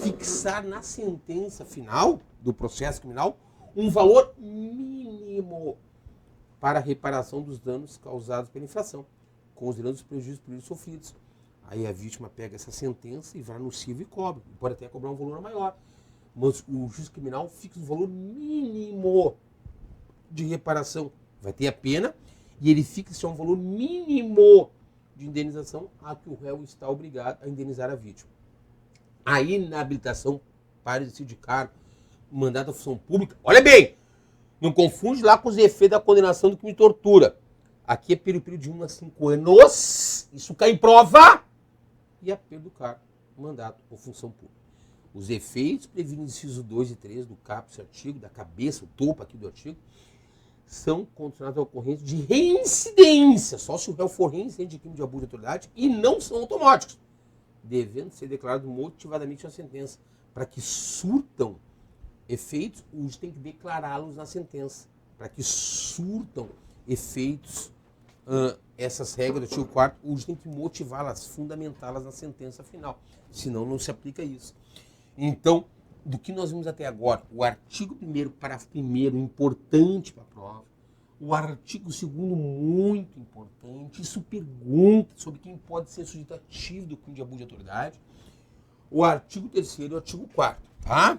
fixar na sentença final do processo criminal um valor mínimo para a reparação dos danos causados pela infração, considerando os prejuízos por eles sofridos. Aí a vítima pega essa sentença e vai no CIV e cobra. Pode até cobrar um valor maior. Mas o juiz criminal fixa um valor mínimo de reparação. Vai ter a pena e ele fixa um valor mínimo de indenização a que o réu está obrigado a indenizar a vítima. A inabilitação para exercício de cargo, mandato da função pública, olha bem, não confunde lá com os efeitos da condenação do crime de tortura. Aqui é período de 1 a 5 anos, isso cai em prova, e a perda do cargo, mandato ou função pública. Os efeitos previstos no inciso 2 e 3 do caput desse artigo, da cabeça, o topo aqui do artigo, são condicionados à ocorrência de reincidência, só se o réu for reincidente de crime de abuso de autoridade, e não são automáticos, devendo ser declarado motivadamente na sentença. Para que surtam efeitos, o juiz tem que declará-los na sentença. Para que surtam efeitos, essas regras do artigo 4º, o juiz tem que motivá-las, fundamentá-las na sentença final. Senão não se aplica isso. Então, do que nós vimos até agora, o artigo 1º, parágrafo 1º, importante para a prova. O artigo 2º, muito importante. Isso pergunta sobre quem pode ser sujeito ativo do crime de abuso de autoridade. O artigo 3º e o artigo 4º, tá?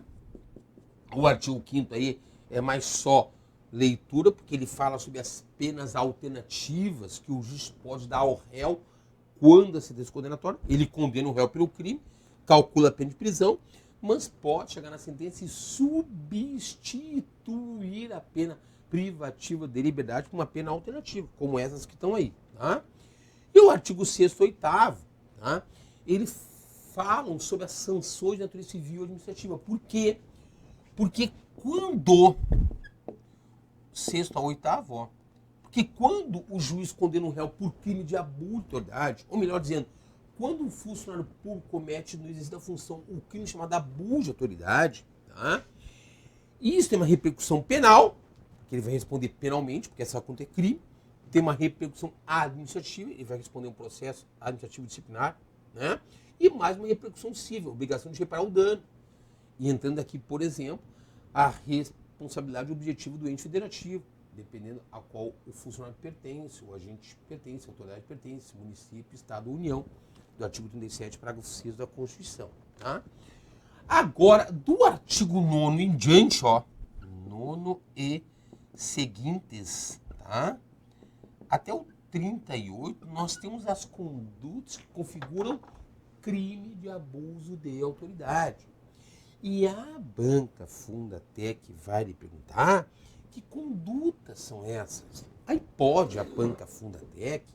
O artigo 5º aí é mais só leitura, porque ele fala sobre as penas alternativas que o juiz pode dar ao réu quando a sentença condenatória. Ele condena o réu pelo crime, calcula a pena de prisão, mas pode chegar na sentença e substituir a pena privativa de liberdade por uma pena alternativa, como essas que estão aí. Tá? E o artigo 6º e 8º, tá? Eles falam sobre as sanções de natureza civil e administrativa. Por quê? Porque quando... 6º a 8º, ó. Porque quando o juiz condena um réu por crime de abuso de autoridade, ou melhor dizendo, quando um funcionário público comete no exercício da função um crime chamado abuso de autoridade, tá? Isso tem uma repercussão penal, que ele vai responder penalmente, porque essa conta é crime. Tem uma repercussão administrativa, ele vai responder um processo administrativo disciplinar, né? E mais uma repercussão civil, obrigação de reparar o dano. E entrando aqui, por exemplo, a responsabilidade objetiva do ente federativo, dependendo a qual o funcionário pertence, o agente pertence, a autoridade pertence, município, estado ou união, do artigo 37, parágrafo 6 da Constituição. Tá? Agora, do artigo 9º em diante, ó, 9º e seguintes, tá? Até o 38, nós temos as condutas que configuram crime de abuso de autoridade. E a banca Fundatec vai lhe perguntar que condutas são essas. Aí pode a banca Fundatec,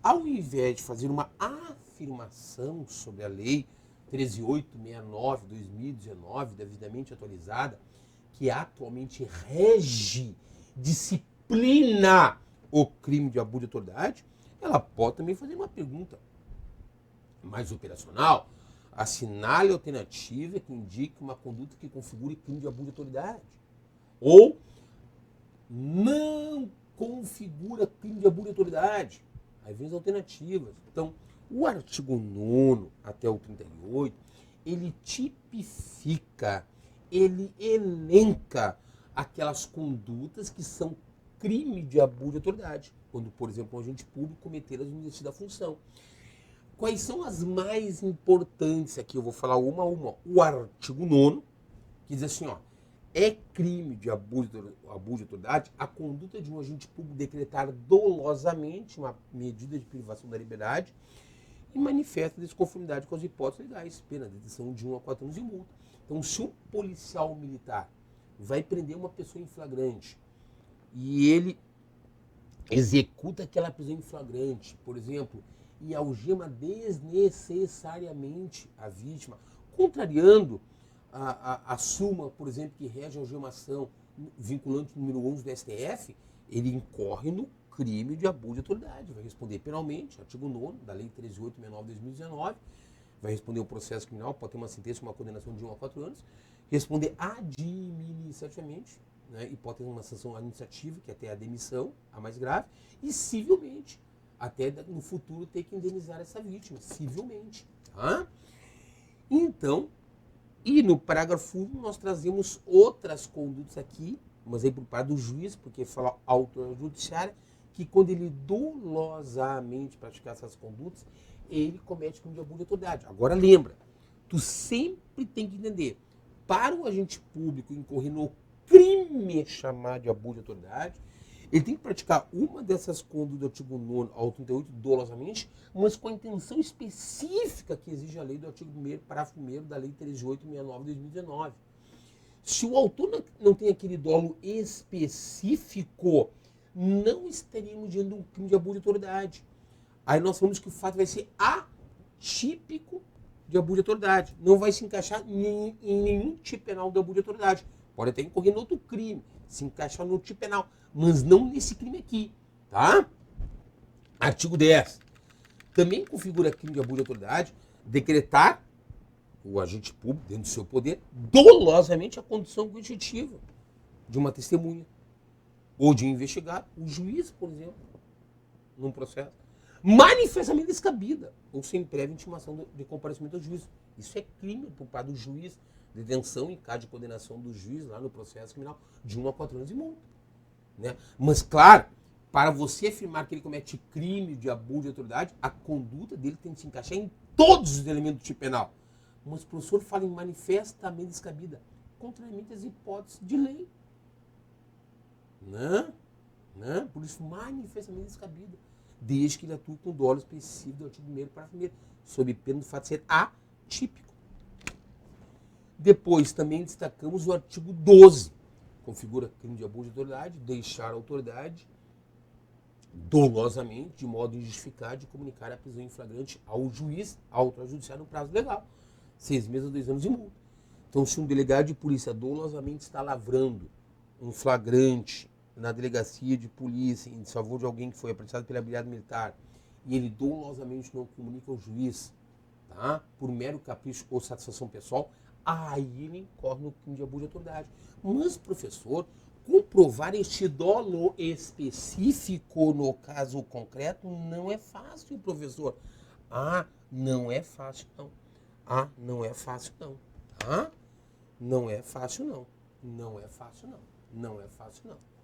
ao invés de fazer uma afirmação sobre a lei 13.869/2019, devidamente atualizada, que atualmente rege, disciplina o crime de abuso de autoridade, ela pode também fazer uma pergunta mais operacional. Assinale a alternativa que indique uma conduta que configure crime de abuso de autoridade. Ou não configura crime de abuso de autoridade. Aí vem as alternativas. Então, o artigo 9º até o 38, ele tipifica, ele elenca aquelas condutas que são crime de abuso de autoridade. Quando, por exemplo, um agente público cometer as exercício da função. Quais são as mais importantes aqui? Eu vou falar uma a uma. O artigo 9º, que diz assim, ó, é crime de abuso de autoridade a conduta de um agente público decretar dolosamente uma medida de privação da liberdade e manifesta desconformidade com as hipóteses legais, pena de detenção de 1 a 4 anos de multa. Então, se um policial militar vai prender uma pessoa em flagrante e ele executa aquela prisão em flagrante, por exemplo, e algema desnecessariamente a vítima, contrariando a súmula, por exemplo, que rege a algemação vinculante número 11 do STF, ele incorre no crime de abuso de autoridade. Vai responder penalmente, artigo 9º da Lei 13.869/2019, vai responder o processo criminal, pode ter uma sentença, uma condenação de 1 a 4 anos, responder administrativamente, né, e pode ter uma sanção administrativa, que é até a demissão, a mais grave, e civilmente, até no futuro ter que indenizar essa vítima, civilmente. Tá? Então, e no parágrafo 1 nós trazemos outras condutas aqui, mas aí por parte do juiz, porque fala autoridade judiciária, que quando ele dolosamente praticar essas condutas, ele comete crime de abuso de autoridade. Agora lembra, tu sempre tem que entender, para o agente público incorrer no crime chamado de abuso de autoridade, ele tem que praticar uma dessas condutas do artigo 9º ao 38 dolosamente, mas com a intenção específica que exige a lei do artigo 1º, parágrafo 1º da lei 13.869/2019. Se o autor não tem aquele dolo específico, não estaríamos diante de um crime de abuso de autoridade. Aí nós falamos que o fato vai ser atípico de abuso de autoridade. Não vai se encaixar em nenhum tipo penal de abuso de autoridade. Pode até incorrer em outro crime, se encaixar no tipo penal, mas não nesse crime aqui, tá? Artigo 10. Também configura crime de abuso de autoridade decretar o agente público, dentro do seu poder, dolosamente a condição constitutiva de uma testemunha ou de investigar o juiz, por exemplo, num processo, manifestamente descabida ou sem prévia intimação de comparecimento ao juiz. Isso é crime por parte do juiz, detenção em caso de condenação do juiz lá no processo criminal de 1 a 4 anos de multa. Né? Mas, claro, para você afirmar que ele comete crime de abuso de autoridade, a conduta dele tem que se encaixar em todos os elementos do tipo penal. Mas o professor fala em manifestamente descabida, contrariamente às hipóteses de lei. Né? Por isso, manifestamente descabida, desde que ele atue com dolo específico do artigo 1º, parágrafo 1º, sob pena do fato de ser atípico. Depois, também destacamos o artigo 12, configura crime de abuso de autoridade, deixar a autoridade dolosamente, de modo injustificado, de comunicar a prisão em flagrante ao juiz, à autoridade judiciária no prazo legal, 6 meses a 2 anos de multa. Então, se um delegado de polícia dolosamente está lavrando um flagrante na delegacia de polícia em favor de alguém que foi apreciado pela Brigada Militar e ele dolosamente não comunica ao juiz, tá? Por mero capricho ou satisfação pessoal, aí ele incorre no crime de abuso de autoridade. Mas, professor, comprovar este dolo específico no caso concreto não é fácil, professor. Não é fácil, não. Não é fácil, não. Tá? Não é fácil, não. Não é fácil, não. Não é fácil, não.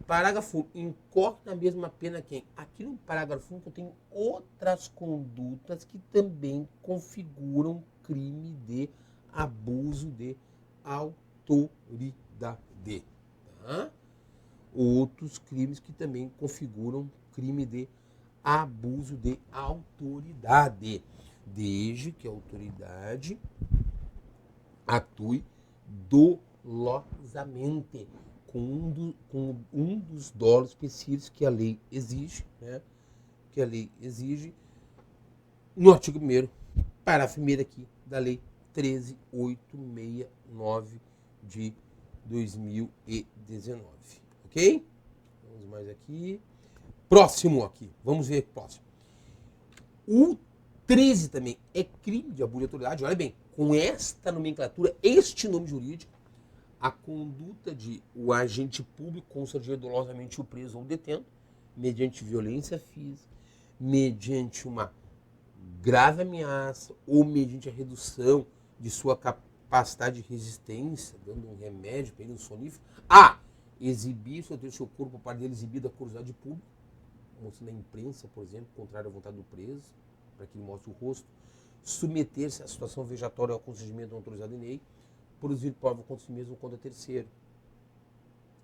Parágrafo 1. Incorre na mesma pena quem? Aqui no parágrafo 1 eu tenho outras condutas que também configuram crime de abuso de autoridade. Tá? Outros crimes que também configuram crime de abuso de autoridade, desde que a autoridade atue dolosamente com um dos dólares específicos que a lei exige, né? Que a lei exige no artigo 1º, parágrafo 1º aqui da lei 13.869 de 2019, ok? Vamos mais aqui. Próximo aqui, vamos ver próximo. O 13 também é crime de abuso de autoridade. Olha bem, com esta nomenclatura, este nome jurídico, a conduta de o agente público constranger dolosamente o preso ou detento, mediante violência física, mediante uma grave ameaça ou mediante a redução de sua capacidade de resistência, dando um remédio para ele, um sonífero, a exibir seu corpo para dele exibido à curiosidade pública, mostrando na imprensa, por exemplo, contrário à vontade do preso, para que ele mostre o rosto, submeter-se à situação vejatória ao constrangimento não autorizado em lei, produzir prova contra si mesmo ou contra terceiro,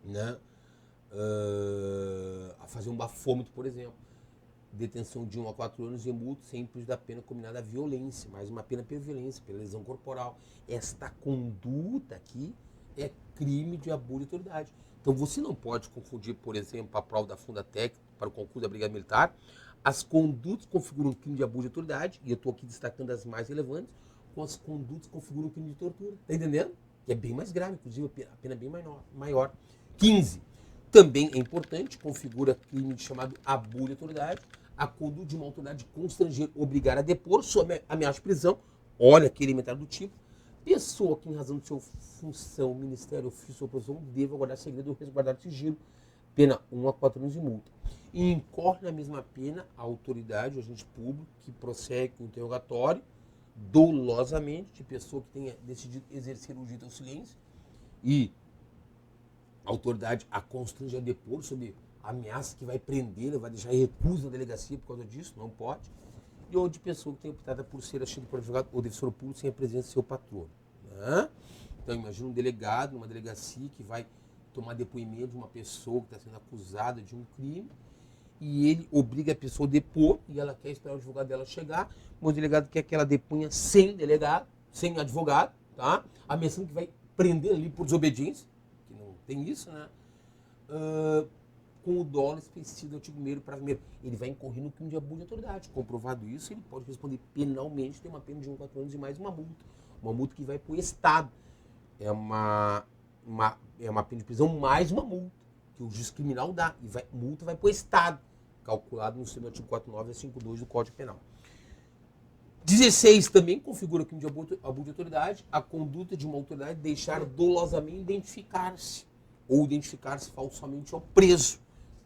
né? A fazer um bafômetro, por exemplo, detenção de 1 a 4 anos e multa sem prejuízo da pena combinada à violência, mais uma pena pela violência, pela lesão corporal. Esta conduta aqui é crime de abuso de autoridade. Então você não pode confundir, por exemplo, a prova da funda técnica para o concurso da Brigada Militar. As condutas configuram crime de abuso de autoridade, e eu estou aqui destacando as mais relevantes, com as condutas que configuram crime de tortura. Está entendendo? Que é bem mais grave, inclusive a pena é bem maior. 15. Também é importante, configura crime chamado abuso de autoridade, a conduta de uma autoridade constranger, obrigar a depor, sob ameaça de prisão, olha que elementar do tipo, pessoa que, em razão de sua função, ministério, ofício ou posição, deva guardar segredo ou resguardar sigilo, pena 1 a 4 anos de multa. E incorre na mesma pena a autoridade, o agente público, que prossegue com o interrogatório, dolosamente, de pessoa que tenha decidido exercer o direito ao silêncio, e a autoridade a constrange a depor sob ameaça que vai prender, vai deixar recusa na delegacia por causa disso, não pode. E ou de pessoa que tem optado por ser assistido por advogado ou defensor público sem a presença do seu patrono, né? Então imagina um delegado numa delegacia que vai tomar depoimento de uma pessoa que está sendo acusada de um crime, e ele obriga a pessoa a depor, e ela quer esperar o advogado dela chegar, mas o delegado quer que ela deponha sem delegado, sem advogado, tá? Ameaçando que vai prender ali por desobediência, que não tem isso, né? Com o dolo específico do artigo 1º, parágrafo 1º. Ele vai incorrer no crime de abuso de autoridade. Comprovado isso, ele pode responder penalmente, tem uma pena de 1 a 4 anos e mais uma multa. Uma multa que vai para o Estado. É uma pena de prisão mais uma multa que o juiz criminal dá. E multa vai para o Estado, calculado no sistema do artigo 49 a 52 do Código Penal. 16 também configura o crime de abuso de autoridade, a conduta de uma autoridade deixar dolosamente identificar-se ou identificar-se falsamente ao preso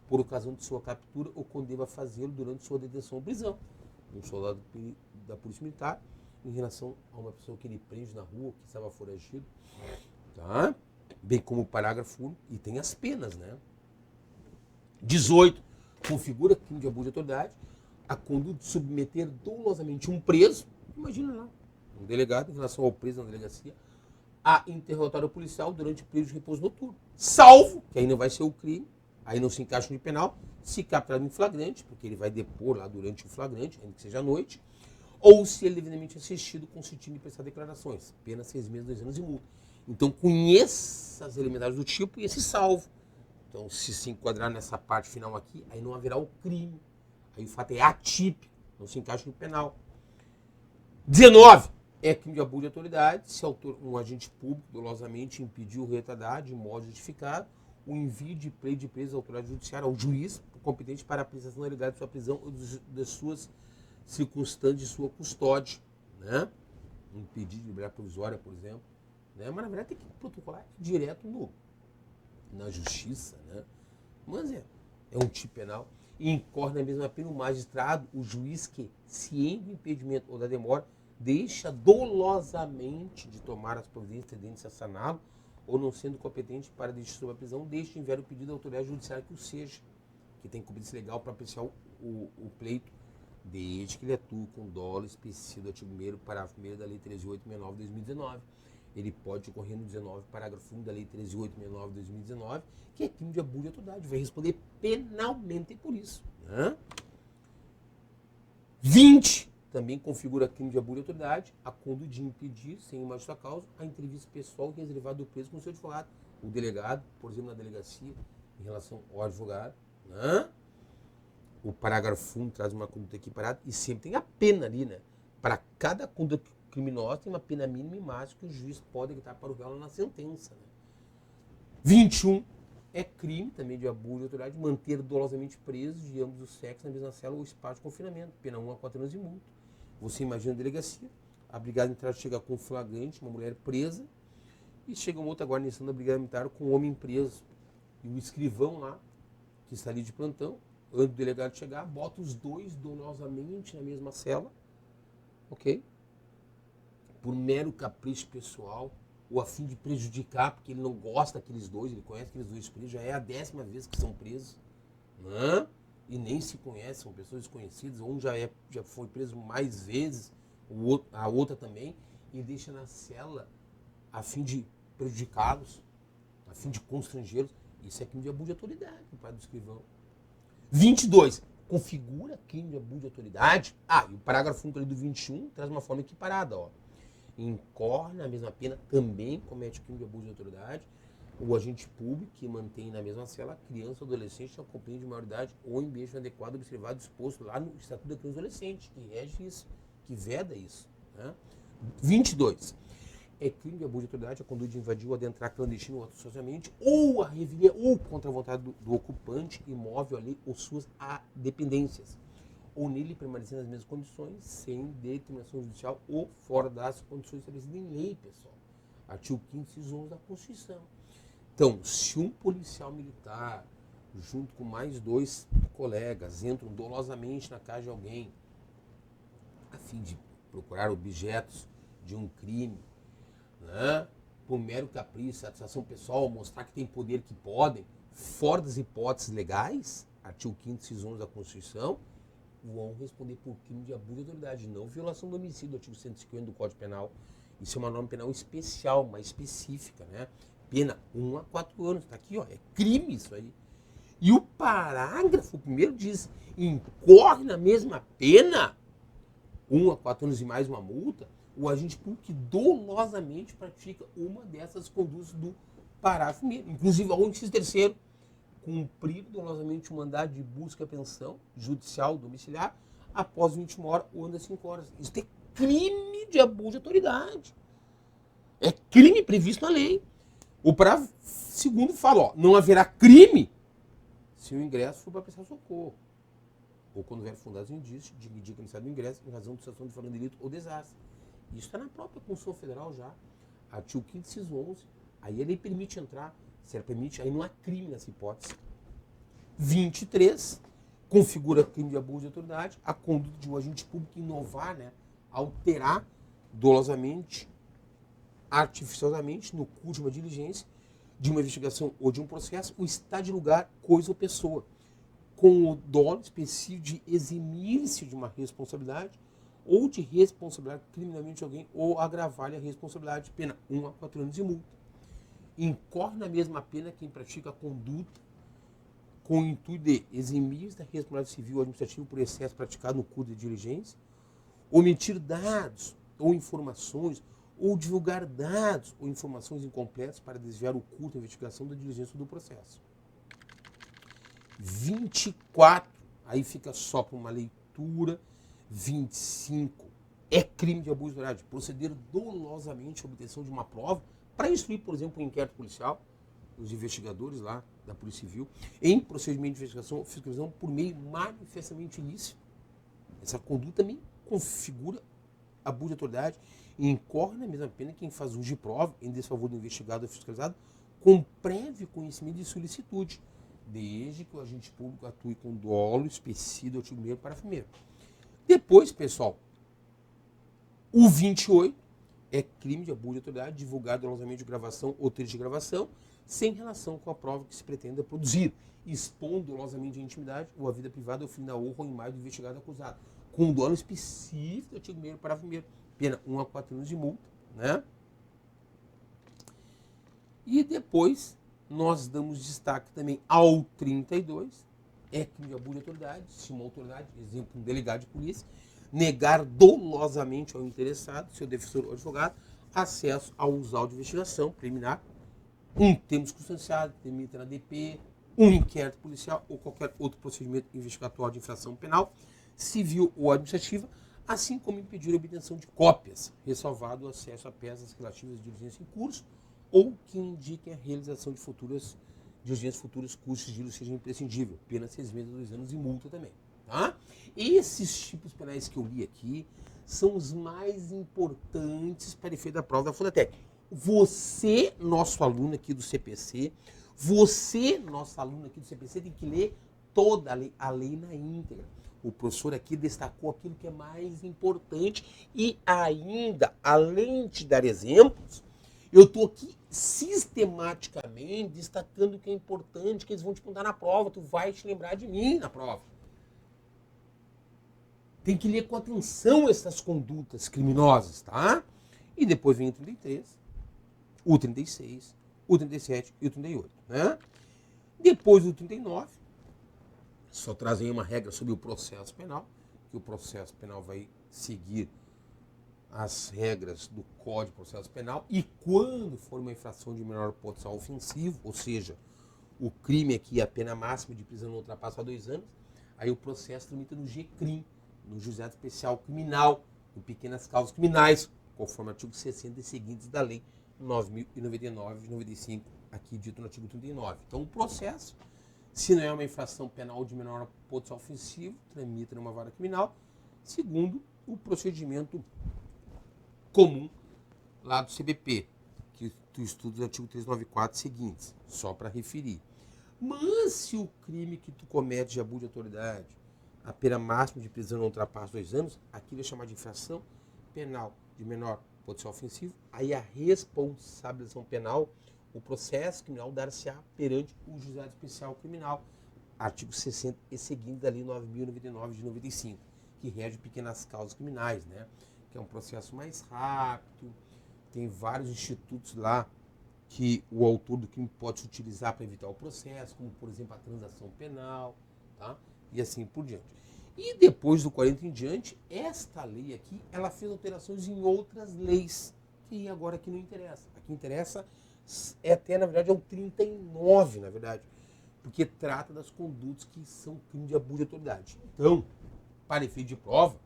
por ocasião de sua captura ou quando deva fazê-lo durante sua detenção ou prisão. Um soldado da Polícia Militar em relação a uma pessoa que ele prende na rua, que estava foragido, tá? Bem como o parágrafo 1, e tem as penas, né? 18 configura crime de abuso de autoridade, a conduta de submeter dolosamente um preso, imagina lá, um delegado em relação ao preso na delegacia, a interrogatório policial durante o período de repouso noturno, salvo, que aí não vai ser o crime, aí não se encaixa no penal, se capturado em flagrante, porque ele vai depor lá durante o flagrante, ainda que seja à noite, ou se ele devidamente assistido, consentindo em prestar declarações, pena 6 meses, 2 anos de multa. Então conheça as elementares do tipo e esse salvo. Então se enquadrar nessa parte final aqui, aí não haverá o crime. Aí o fato é atípico, não se encaixa no penal. 19. É crime de abuso de autoridade se um agente público dolosamente impediu ou retardar, de modo justificado, o envio de pleito de preso à autoridade judiciária, ao juiz competente para a apreciação da legalidade de sua prisão ou das suas circunstâncias de sua custódia, né? Um pedido de liberdade provisória, por exemplo, né? Mas na verdade tem que protocolar direto na justiça, né? Mas é um tipo penal. E incorre na mesma pena o magistrado, o juiz que, ciente do impedimento ou da demora, deixa dolosamente de tomar as providências tendentes a saná-lo, ou não sendo competente para deixar sob a prisão, deixa enviar o pedido à autoridade judiciária que o seja, que tem competência legal para apreciar o pleito, desde que ele atue com dolo específico do artigo 1º, parágrafo 1º da Lei 13.869 de 2019. Ele pode ocorrer no 19, parágrafo 1 da Lei 13.869 de 2019, que é crime de abuso de autoridade. Vai responder penalmente por isso, né? 20 também configura crime de abuso de autoridade a conduta de impedir, sem uma justa causa, a entrevista pessoal reservada do preso com o seu advogado. O delegado, por exemplo, na delegacia, em relação ao advogado, né? O parágrafo 1 traz uma conduta equiparada e sempre tem a pena ali, né? Para cada conduta criminosa tem uma pena mínima e máxima que o juiz pode dictar para o réu na sentença. Né? 21. É crime também de abuso de autoridade manter dolosamente presos de ambos os sexos na mesma cela ou espaço de confinamento. Pena 1 a 4 anos de multa. Você imagina a delegacia, a brigada militar chega com flagrante, uma mulher presa, e chega uma outra guarnição da brigada militar com um homem preso. E o escrivão lá, que está ali de plantão, antes do delegado chegar, bota os dois dolosamente na mesma cela, ok? Por mero capricho pessoal, ou a fim de prejudicar, porque ele não gosta daqueles dois, ele conhece aqueles dois presos, já é a 10ª vez que são presos, né? E nem se conhecem, são pessoas desconhecidas, um já foi preso mais vezes, a outra também, e deixa na cela a fim de prejudicá-los, a fim de constrangê-los. Isso é crime de abuso de autoridade, o pai do escrivão. 22. Configura crime de abuso de autoridade. E o parágrafo 1 do 21 traz uma forma equiparada, ó. Incorre na mesma pena, também comete crime de abuso de autoridade, o agente público que mantém na mesma cela criança ou adolescente na companhia de maioridade ou em ambiente inadequado observado disposto lá no Estatuto da Criança e Adolescente, que rege isso, que veda isso. Né? 22. É crime de abuso de autoridade a conduta de invadir ou adentrar clandestino ou socialmente, ou a revelia ou contra a vontade do ocupante, imóvel ali ou suas dependências, ou nele permanecer nas mesmas condições, sem determinação judicial ou fora das condições estabelecidas em lei, pessoal. Artigo 5º, inciso 11 da Constituição. Então, se um policial militar, junto com mais 2 colegas, entram dolosamente na casa de alguém, a fim de procurar objetos de um crime, né, por mero capricho, satisfação pessoal, mostrar que tem poder, que podem, fora das hipóteses legais, artigo 5º, inciso 11 da Constituição, vão responder por crime de abuso de autoridade, não violação do homicídio, artigo 150 do Código Penal. Isso é uma norma penal especial, mais específica, né? Pena 1 a 4 anos, tá aqui, ó, é crime isso aí. E o parágrafo 1º diz, incorre na mesma pena, 1 a 4 anos e mais uma multa, o agente público que dolosamente pratica uma dessas condutas do parágrafo 1º. Inclusive, ao inciso 3º, cumprir dolosamente o mandado de busca e apreensão judicial domiciliar após 21 horas ou antes de 5 horas. Isso é crime de abuso de autoridade. É crime previsto na lei. O parágrafo 2º fala, ó, não haverá crime se o ingresso for para prestar socorro, ou quando houver fundados indícios de indicar a necessidade do ingresso em razão de situação de flagrante delito ou desastre. Isso está na própria Constituição Federal já. Artigo 5º, inciso 11. Aí a lei permite entrar. Se ela permite, aí não há crime nessa hipótese. 23. Configura crime de abuso de autoridade a conduta de um agente público inovar, né, alterar dolosamente, artificiosamente, no curso de uma diligência, de uma investigação ou de um processo, o estado de lugar, coisa ou pessoa, com o dolo específico de eximir-se de uma responsabilidade ou de responsabilidade criminalmente de alguém ou agravar-lhe a responsabilidade, pena 1 a 4 anos de multa. Incorre na mesma pena quem pratica a conduta com o intuito de eximir-se da responsabilidade civil ou administrativa por excesso praticado no curso de diligência, omitir dados ou informações, ou divulgar dados ou informações incompletas para desviar o curso da investigação da diligência do processo. 24, aí fica só para uma leitura. 25, é crime de abuso de autoridade proceder dolosamente à obtenção de uma prova para instruir, por exemplo, um inquérito policial, os investigadores lá da Polícia Civil, em procedimento de investigação ou fiscalização por meio manifestamente ilícito. Essa conduta também configura abuso de autoridade e incorre na mesma pena quem faz uso de prova em desfavor do investigado ou fiscalizado com prévio conhecimento de solicitude, desde que o agente público atue com dolo específico do artigo 1º, parágrafo 1º. Depois, pessoal, o 28 é crime de abuso de autoridade divulgado dolosamente de gravação ou trecho de gravação sem relação com a prova que se pretenda produzir, expondo dolosamente a intimidade ou a vida privada ou fim da honra ou imagem do investigado acusado, com dolo específico do artigo 1º, parágrafo 1º, pena 1 a 4 anos de multa, né? E depois nós damos destaque também ao 32, é crime de abuso de autoridade, se uma autoridade, exemplo, um delegado de polícia, negar dolosamente ao interessado, seu defensor ou advogado, acesso aos autos de investigação preliminar, um termo circunstanciado, tramita na DP, um inquérito policial ou qualquer outro procedimento investigatório de infração penal, civil ou administrativa, assim como impedir a obtenção de cópias, ressalvado o acesso a peças relativas à diligência em curso ou que indiquem a realização de futuras diligências futuras cujo sigilo seja imprescindível, pena 6 meses a 2 anos e multa também. Tá? Esses tipos penais que eu li aqui são os mais importantes para efeito da prova da Fundatec. Você, nosso aluno aqui do CPC, tem que ler toda a lei na íntegra. O professor aqui destacou aquilo que é mais importante e ainda, além de dar exemplos, eu estou aqui sistematicamente destacando o que é importante, que eles vão te perguntar na prova, tu vai te lembrar de mim na prova. Tem que ler com atenção essas condutas criminosas, tá? E depois vem o 33, o 36, o 37 e o 38, né? Depois do 39, só trazem uma regra sobre o processo penal, que o processo penal vai seguir as regras do Código de Processo Penal e quando for uma infração de menor potencial ofensivo, ou seja, o crime aqui, a pena máxima de prisão não ultrapassa 2 anos, aí o processo tramita no GCRIM, no Juizado Especial Criminal, em pequenas causas criminais, conforme o artigo 60 e seguintes da Lei 9.099 de 95, aqui dito no artigo 39. Então, o processo, se não é uma infração penal de menor potencial ofensivo, tramita numa vara criminal, segundo o procedimento comum lá do CBP, que tu estuda o artigo 394 seguintes, só para referir. Mas se o crime que tu comete de abuso de autoridade, a pena máxima de prisão não ultrapassa 2 anos, aquilo é chamado de infração penal de menor potencial ofensivo, aí a responsabilização penal, o processo criminal dar-se-á perante o Juizado Especial Criminal, artigo 60 e seguinte da Lei 9.099 de 95, que rege pequenas causas criminais, né? Que é um processo mais rápido, tem vários institutos lá que o autor do crime pode se utilizar para evitar o processo, como, por exemplo, a transação penal, tá? E assim por diante. E depois do 40 em diante, esta lei aqui, ela fez alterações em outras leis, que agora aqui não interessa. Aqui interessa é até, na verdade, é o 39, na verdade, porque trata das condutas que são crime de abuso de autoridade. Então, para efeito de prova,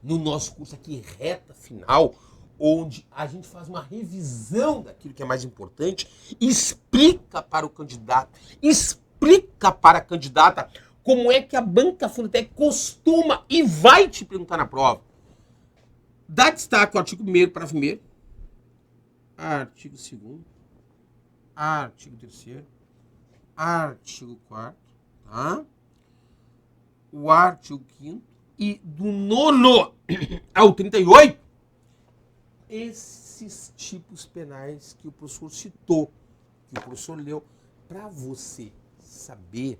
no nosso curso aqui, reta final, onde a gente faz uma revisão daquilo que é mais importante, explica para o candidato, explica para a candidata como é que a banca Fundatec costuma e vai te perguntar na prova. Dá destaque ao artigo 1º, parágrafo 1º, artigo 2º, artigo 3º, artigo 4º, tá? O artigo 5º e do 9º ao 38, esses tipos penais que o professor citou, que o professor leu, para você saber,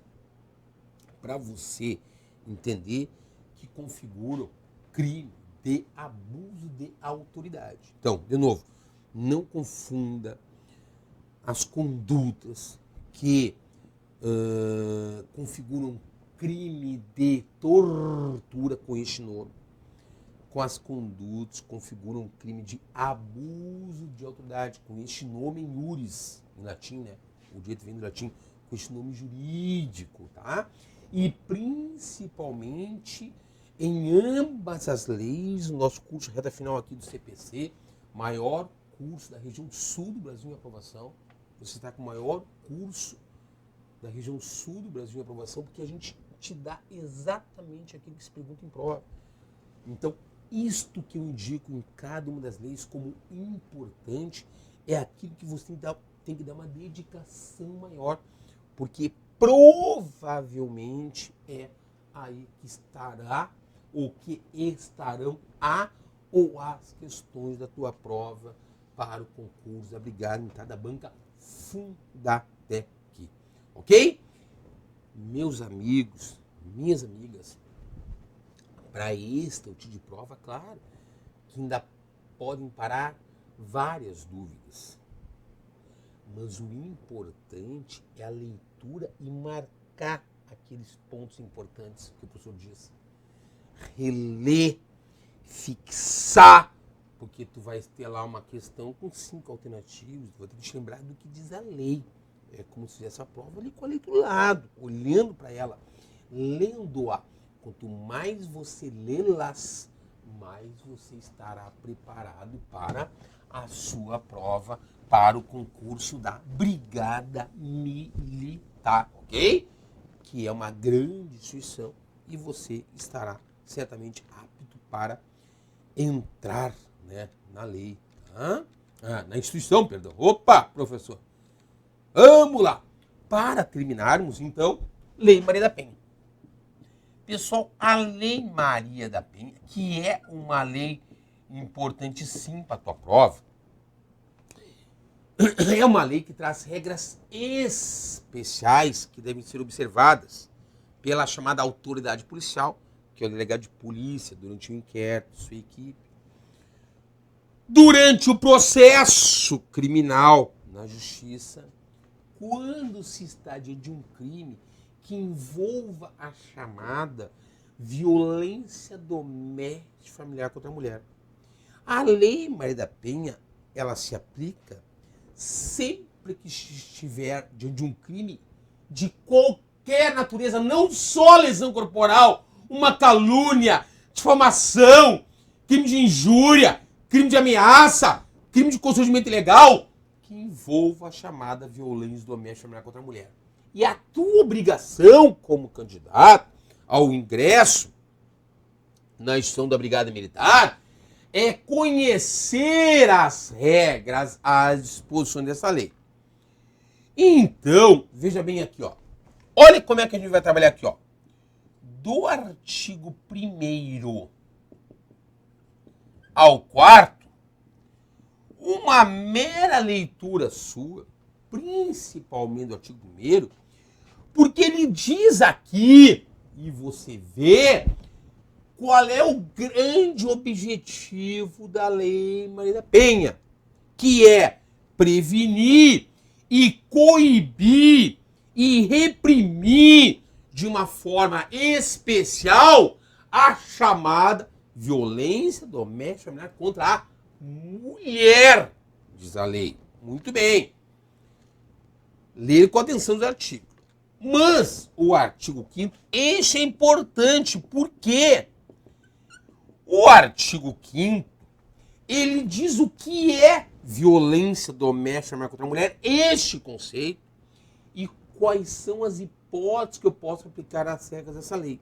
para você entender que configuram crime de abuso de autoridade. Então, de novo, não confunda as condutas que configuram crime de tortura com este nome, com as condutas que configuram crime de abuso de autoridade, com este nome em iuris, em latim, né? O direito vem do latim, com este nome jurídico, tá? E principalmente em ambas as leis, o nosso curso reta final aqui do CPC, maior curso da região sul do Brasil em aprovação, você está com o maior curso da região sul do Brasil em aprovação, porque a gente te dá exatamente aquilo que se pergunta em prova. Então, isto que eu indico em cada uma das leis como importante é aquilo que você tem que dar uma dedicação maior, porque provavelmente é aí que estará ou que estarão a ou as questões da tua prova para o concurso abrigado em cada banca Fundatec. Ok? Meus amigos, minhas amigas, para este tipo de prova, claro, que ainda podem parar várias dúvidas. Mas o importante é a leitura e marcar aqueles pontos importantes que o professor disse. reler, fixar, porque tu vai ter lá uma questão com 5 alternativas, tu vai ter que te lembrar do que diz a lei. É como se fizesse a prova ali com a lei do lado, olhando para ela, lendo-a. Quanto mais você lê-las, mais você estará preparado para a sua prova, para o concurso da Brigada Militar, ok? Que é uma grande instituição e você estará certamente apto para entrar, né, na lei, tá? Na instituição, perdão. Opa, professor. Vamos lá. Para terminarmos, então, Lei Maria da Penha. Pessoal, a Lei Maria da Penha, que é uma lei importante sim para a tua prova, é uma lei que traz regras especiais que devem ser observadas pela chamada autoridade policial, que é o delegado de polícia, durante o inquérito, sua equipe. Durante o processo criminal na justiça, quando se está diante de um crime que envolva a chamada violência doméstica familiar contra a mulher. A Lei Maria da Penha, ela se aplica sempre que estiver diante de um crime de qualquer natureza, não só lesão corporal, uma calúnia, difamação, crime de injúria, crime de ameaça, crime de constrangimento ilegal, que envolva a chamada violência doméstica familiar contra a mulher. E a tua obrigação como candidato ao ingresso na instituição da Brigada Militar é conhecer as regras, as disposições dessa lei. Então, veja bem aqui, ó. Olha como é que a gente vai trabalhar aqui, ó. Do artigo 1º ao 4º, uma mera leitura sua, principalmente do artigo 1º, porque ele diz aqui, e você vê, qual é o grande objetivo da Lei Maria da Penha, que é prevenir e coibir e reprimir de uma forma especial a chamada violência doméstica familiar contra a mulher, diz a lei. Muito bem. Ler com atenção os artigos. Mas o artigo 5º, este é importante, porque o artigo 5º, ele diz o que é violência doméstica contra a mulher, este conceito, e quais são as hipóteses que eu posso aplicar às regras dessa lei.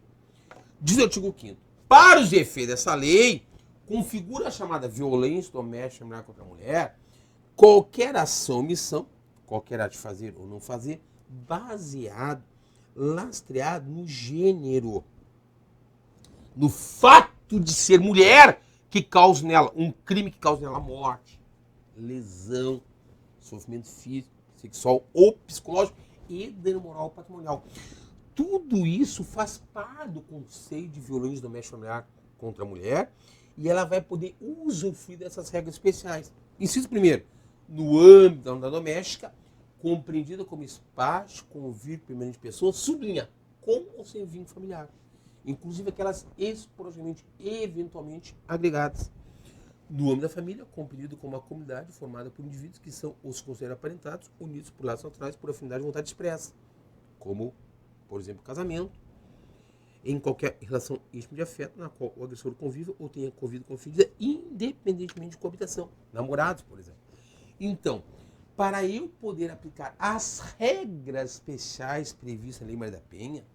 Diz o artigo 5º, para os efeitos dessa lei, configura a chamada violência doméstica contra a mulher qualquer ação ou omissão, qualquer ato de fazer ou não fazer, baseado, lastreado no gênero, no fato de ser mulher que cause nela, um crime que cause nela morte, lesão, sofrimento físico, sexual ou psicológico e dano moral ou patrimonial. Tudo isso faz parte do conceito de violência doméstica familiar contra a mulher e ela vai poder usufruir dessas regras especiais. Inciso primeiro, no âmbito da unidade doméstica, compreendida como espaço de convívio permanente de pessoas, sublinha, com ou sem vínculo familiar, inclusive aquelas esporadicamente e eventualmente agregadas. No âmbito da família, compreendido como uma comunidade formada por indivíduos que são os considerados aparentados, unidos por laços naturais por afinidade de vontade expressa, como, por exemplo, casamento, em qualquer relação íntima de afeto na qual o agressor convive ou tenha convivido com o filho, independentemente de coabitação, namorados, por exemplo. Então, para eu poder aplicar as regras especiais previstas na Lei Maria da Penha,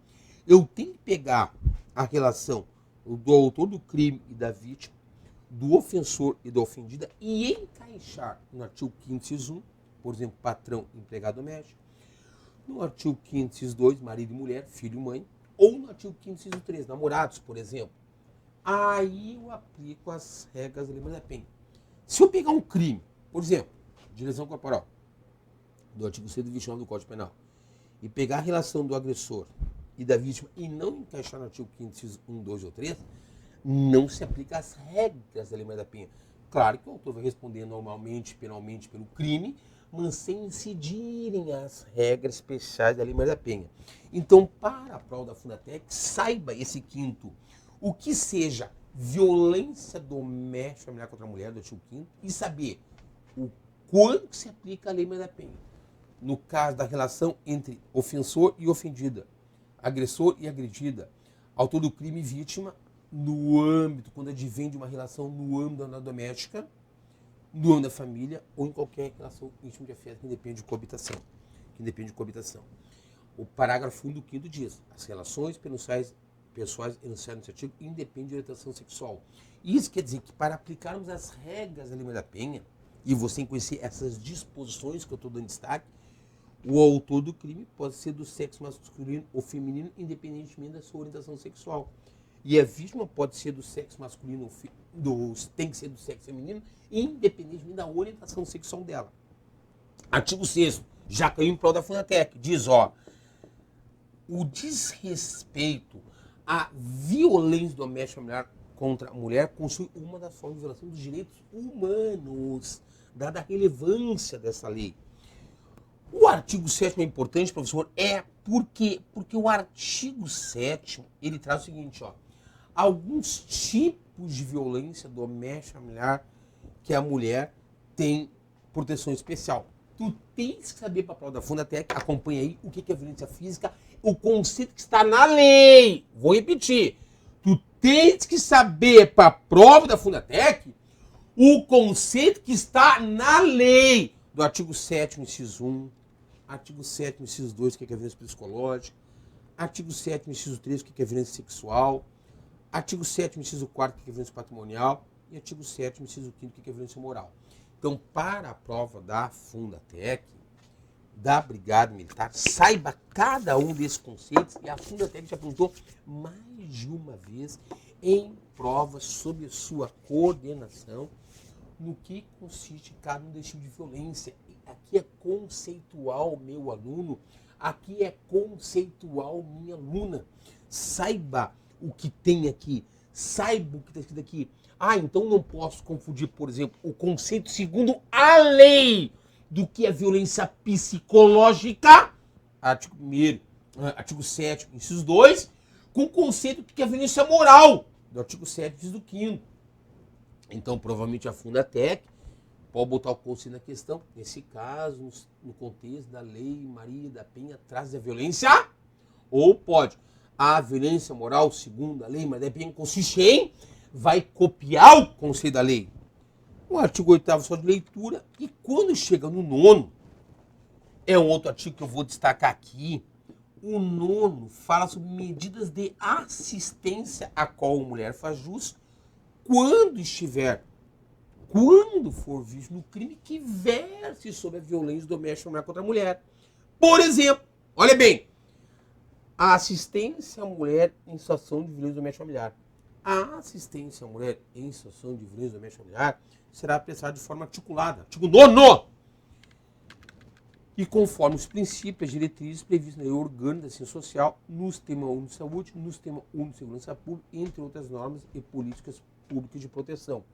eu tenho que pegar a relação do autor do crime e da vítima, do ofensor e da ofendida e encaixar no artigo 5º, inciso 1, por exemplo, patrão e empregado doméstico, no artigo 5º, inciso 2, marido e mulher, filho e mãe, ou no artigo 5º, inciso 3, namorados, por exemplo. Aí eu aplico as regras da Lei Maria da Penha. Se eu pegar um crime, por exemplo, de lesão corporal, do artigo 129 do Código Penal, e pegar a relação do agressor e da vítima e não encaixar no artigo 5º, inciso 1, 2 ou 3, não se aplica as regras da Lei Maria da Penha. Claro que o autor vai responder normalmente, penalmente, pelo crime, mas sem incidirem as regras especiais da Lei Maria da Penha. Então, para a prova da Fundatec, saiba esse 5º. o que seja violência doméstica familiar contra a mulher, do artigo 5º, e saber o quanto se aplica a Lei Maria da Penha. No caso da relação entre ofensor e ofendida, agressor e agredida, autor do crime e vítima, no âmbito, quando advém de uma relação no âmbito da doméstica, no âmbito da família ou em qualquer relação íntima de afeto que independe de coabitação. O parágrafo 1º do 5º diz: as relações pessoais enunciadas nesse artigo independem de orientação sexual. Isso quer dizer que para aplicarmos as regras da Lei Maria da Penha, e você tem que conhecer essas disposições que eu estou dando destaque, o autor do crime pode ser do sexo masculino ou feminino, independentemente da sua orientação sexual. E a vítima pode ser do sexo masculino ou tem que ser do sexo feminino, independentemente da orientação sexual dela. Artigo 6º, já caiu em prol da Fundatec, diz, o desrespeito à violência doméstica familiar contra a mulher constitui uma das formas de violação dos direitos humanos, dada a relevância dessa lei. O artigo 7º é importante, professor, porque o artigo 7º, ele traz o seguinte, alguns tipos de violência doméstica familiar que a mulher tem proteção especial. Tu tens que saber para a prova da Fundatec, acompanha aí o que é violência física, o conceito que está na lei. Vou repetir. Tu tens que saber para a prova da Fundatec o conceito que está na lei do artigo 7º, inciso 1, artigo 7º, inciso 2, que é violência psicológica, artigo 7º, inciso 3, que é violência sexual, artigo 7º, inciso 4, que é violência patrimonial, e artigo 7º, inciso 5º, que é violência moral. Então, para a prova da Fundatec, da Brigada Militar, saiba cada um desses conceitos, e a Fundatec já perguntou mais de uma vez em provas sobre sua coordenação no que consiste cada um desses tipos de violência. Aqui é conceitual, meu aluno, aqui é conceitual, minha aluna. Saiba o que tem aqui, saiba o que está escrito aqui. Então não posso confundir, por exemplo, o conceito segundo a lei do que é violência psicológica, artigo 1º, artigo 7º, inciso 2, com o conceito do que é violência moral, do artigo 7º, inciso 5º. Então, provavelmente a Fundatec pode botar o conceito na questão. Nesse caso, no contexto da Lei Maria da Penha, traz a violência, ou pode. A violência moral, segundo a Lei Maria da Penha, consiste em vai copiar o conceito da lei. O artigo 8º só de leitura, e quando chega no 9º, é um outro artigo que eu vou destacar aqui. O 9º fala sobre medidas de assistência a qual a mulher faz jus quando for visto no crime que verse sobre a violência doméstica contra a mulher. Por exemplo, olha bem, a assistência à mulher em situação de violência doméstica familiar. A assistência à mulher em situação de violência doméstica familiar será prestada de forma articulada. Artigo 9º. E conforme os princípios e diretrizes previstos na Lei Orgânica da Ciência Social, no Sistema Único de Saúde, no Sistema Único de Segurança Pública, entre outras normas e políticas públicas de proteção.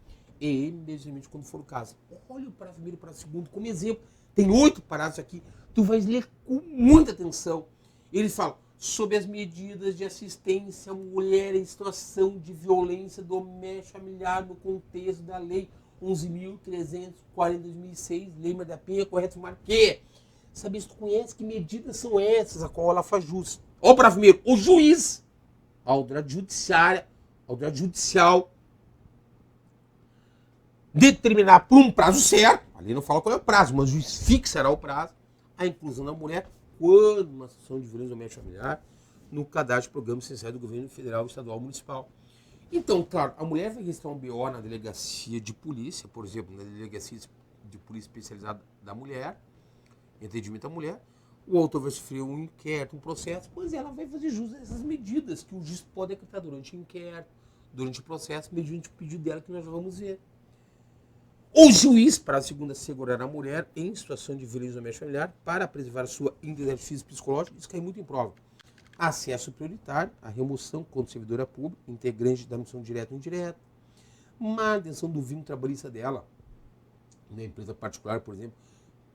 E, imediatamente, quando for o caso. Olha o parágrafo 1º e o parágrafo 2º como exemplo. Tem 8 parágrafos aqui. Tu vais ler com muita atenção. Ele fala sobre as medidas de assistência à mulher em situação de violência doméstica familiar no contexto da Lei 11.340 de 2006, Lei Maria da Penha, correto, Marquê. Saber se tu conhece que medidas são essas a qual ela faz jus. Ó, para primeiro, o juiz, a autoridade judiciária, a autoridade judicial, determinar por um prazo certo, ali não fala qual é o prazo, mas o juiz fixará o prazo, a inclusão da mulher quando uma situação de violência doméstica familiar no cadastro de programas essenciais do governo federal, estadual, municipal. Então, claro, a mulher vai registrar um BO na delegacia de polícia, por exemplo, na delegacia de polícia especializada da mulher, entendimento da mulher, o autor vai sofrer um inquérito, um processo, mas ela vai fazer jus a essas medidas que o juiz pode acatar durante o inquérito, durante o processo, mediante o pedido dela que nós vamos ver. O juiz, para a segunda, assegurar a mulher em situação de violência doméstica familiar para preservar sua integridade física e psicológica, isso cai muito em prova. Acesso prioritário, a remoção contra servidora pública, integrante da missão direta ou indireta, manutenção do vínculo trabalhista dela, na empresa particular, por exemplo,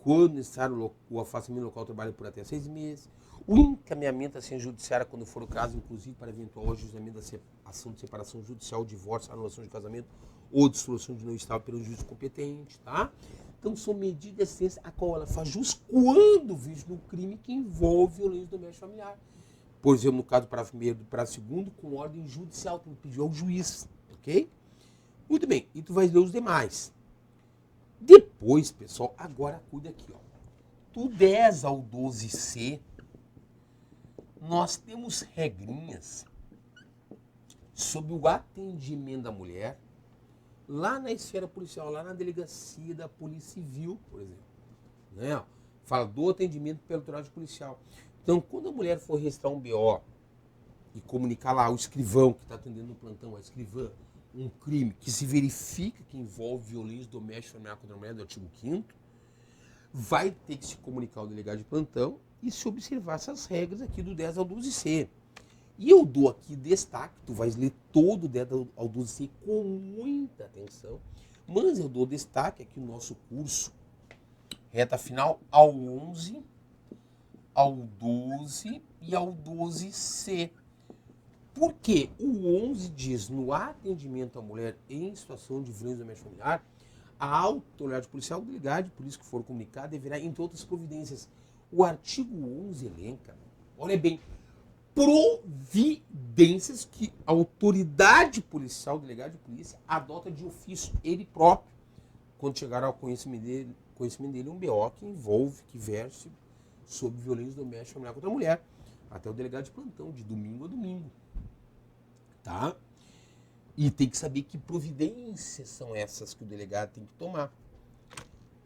quando necessário, o afastamento local do trabalho por até 6 meses, o encaminhamento à ciência judiciária, quando for o caso, inclusive para eventual ajustamento da ação de separação judicial, divórcio, anulação de casamento ou dissolução de não estável pelo juiz competente, tá? Então são medidas ciência a qual ela faz jus quando visto no crime que envolve violência doméstica familiar. Por exemplo, no caso do parágrafo 1º do parágrafo 2º, com ordem judicial, tu pediu ao juiz, ok? Muito bem, e tu vai ler os demais. Depois, pessoal, agora cuida aqui, ó. Do 10 ao 12C, nós temos regrinhas sobre o atendimento da mulher lá na esfera policial, lá na delegacia da Polícia Civil, por exemplo. Né? Fala do atendimento pela autoridade policial. Então, quando a mulher for registrar um BO e comunicar lá ao escrivão que está atendendo no plantão, a escrivã, um crime que se verifica que envolve violência doméstica familiar contra a mulher, do artigo 5º, vai ter que se comunicar ao delegado de plantão e se observar essas regras aqui do 10 ao 12C. E eu dou aqui destaque, tu vais ler todo o 10 ao 12C com muita atenção, mas eu dou destaque aqui no nosso curso, reta final, ao 11, ao 12 e ao 12C. Porque o 11 diz, no atendimento à mulher em situação de violência doméstica familiar, a autoridade policial, o delegado de polícia que for comunicar, deverá, entre outras providências. O artigo 11 elenca, olha bem, providências que a autoridade policial, o delegado de polícia, adota de ofício, ele próprio, quando chegar ao conhecimento dele um BO que envolve, que verse sobre violência doméstica familiar contra a mulher, até o delegado de plantão, de domingo a domingo. Tá? E tem que saber que providências são essas que o delegado tem que tomar.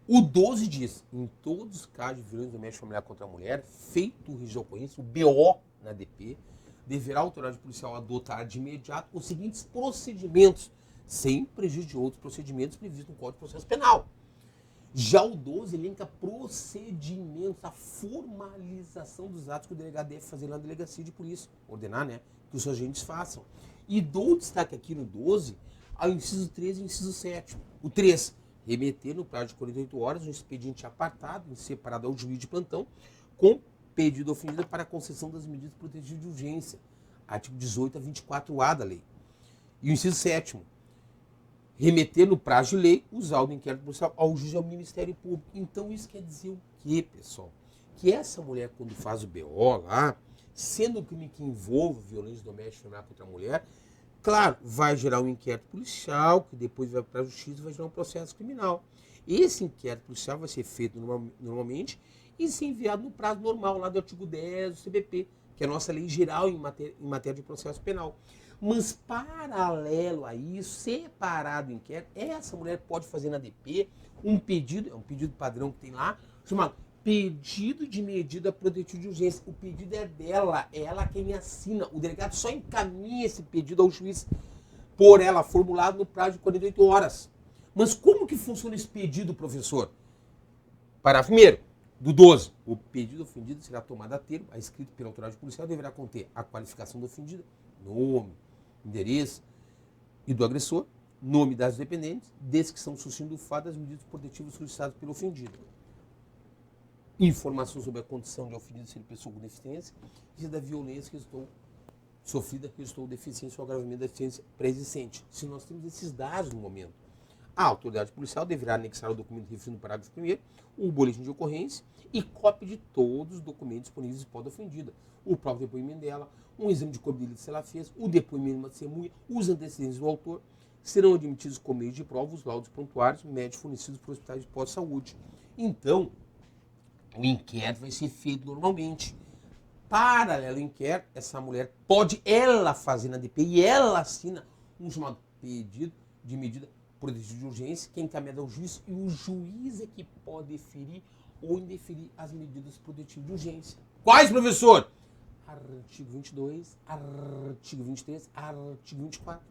O 12 diz, em todos os casos de violência doméstica familiar contra a mulher, feito o registro de ocorrência, o BO na DP, deverá a autoridade policial adotar de imediato os seguintes procedimentos, sem prejuízo de outros procedimentos previstos no Código de Processo Penal. Já o 12 elenca procedimentos, a formalização dos atos que o delegado deve fazer na delegacia de polícia, ordenar, né, que os seus agentes façam. E dou destaque aqui no 12 ao inciso 3 e inciso 7. O 3, remeter no prazo de 48 horas um expediente apartado e separado ao juiz de plantão com pedido ofendido para a concessão das medidas protetivas de urgência. Artigo 18 a 24A da lei. E o inciso 7, remeter no prazo de lei os autos do inquérito policial ao juiz e ao Ministério Público. Então isso quer dizer o quê, pessoal? Que essa mulher, quando faz o BO lá, sendo um crime que envolve violência doméstica familiar contra a mulher, claro, vai gerar um inquérito policial, que depois vai para a justiça e vai gerar um processo criminal. Esse inquérito policial vai ser feito normalmente e ser enviado no prazo normal, lá do artigo 10 do CBP, que é a nossa lei geral em matéria de processo penal. Mas, paralelo a isso, separado do inquérito, essa mulher pode fazer na DP um pedido, é um pedido padrão que tem lá, chamado pedido de medida protetiva de urgência. O pedido é dela, é ela quem assina. O delegado só encaminha esse pedido ao juiz por ela, formulado no prazo de 48 horas. Mas como que funciona esse pedido, professor? Parágrafo 1º do 12. O pedido ofendido será tomado a termo, a escrito pela autoridade policial, deverá conter a qualificação do ofendido, nome, endereço e do agressor, nome das dependentes, descrição sucinta do fato das medidas protetivas solicitadas pelo ofendido. Informação sobre a condição de ofendido ser pessoa com deficiência e da violência que sofrida, que resultou deficiência ou agravamento da deficiência pré-existente. Se nós temos esses dados no momento, a autoridade policial deverá anexar o documento referido no parágrafo 1º, um boletim de ocorrência e cópia de todos os documentos disponíveis de da ofendida. O próprio depoimento dela, um exame de corpo de delito se ela fez, o depoimento de uma testemunha, os antecedentes do autor, serão admitidos como meio de prova os laudos prontuários médicos fornecidos por hospitais de pós-saúde. Então, o inquérito vai ser feito normalmente. Paralelo ao inquérito, essa mulher pode ela fazer na DP e ela assina um chamado pedido de medida protetiva de urgência, que é encaminhado ao juiz, e o juiz é que pode deferir ou indeferir as medidas protetivas de urgência. Quais, professor? Artigo 22, artigo 23, artigo 24.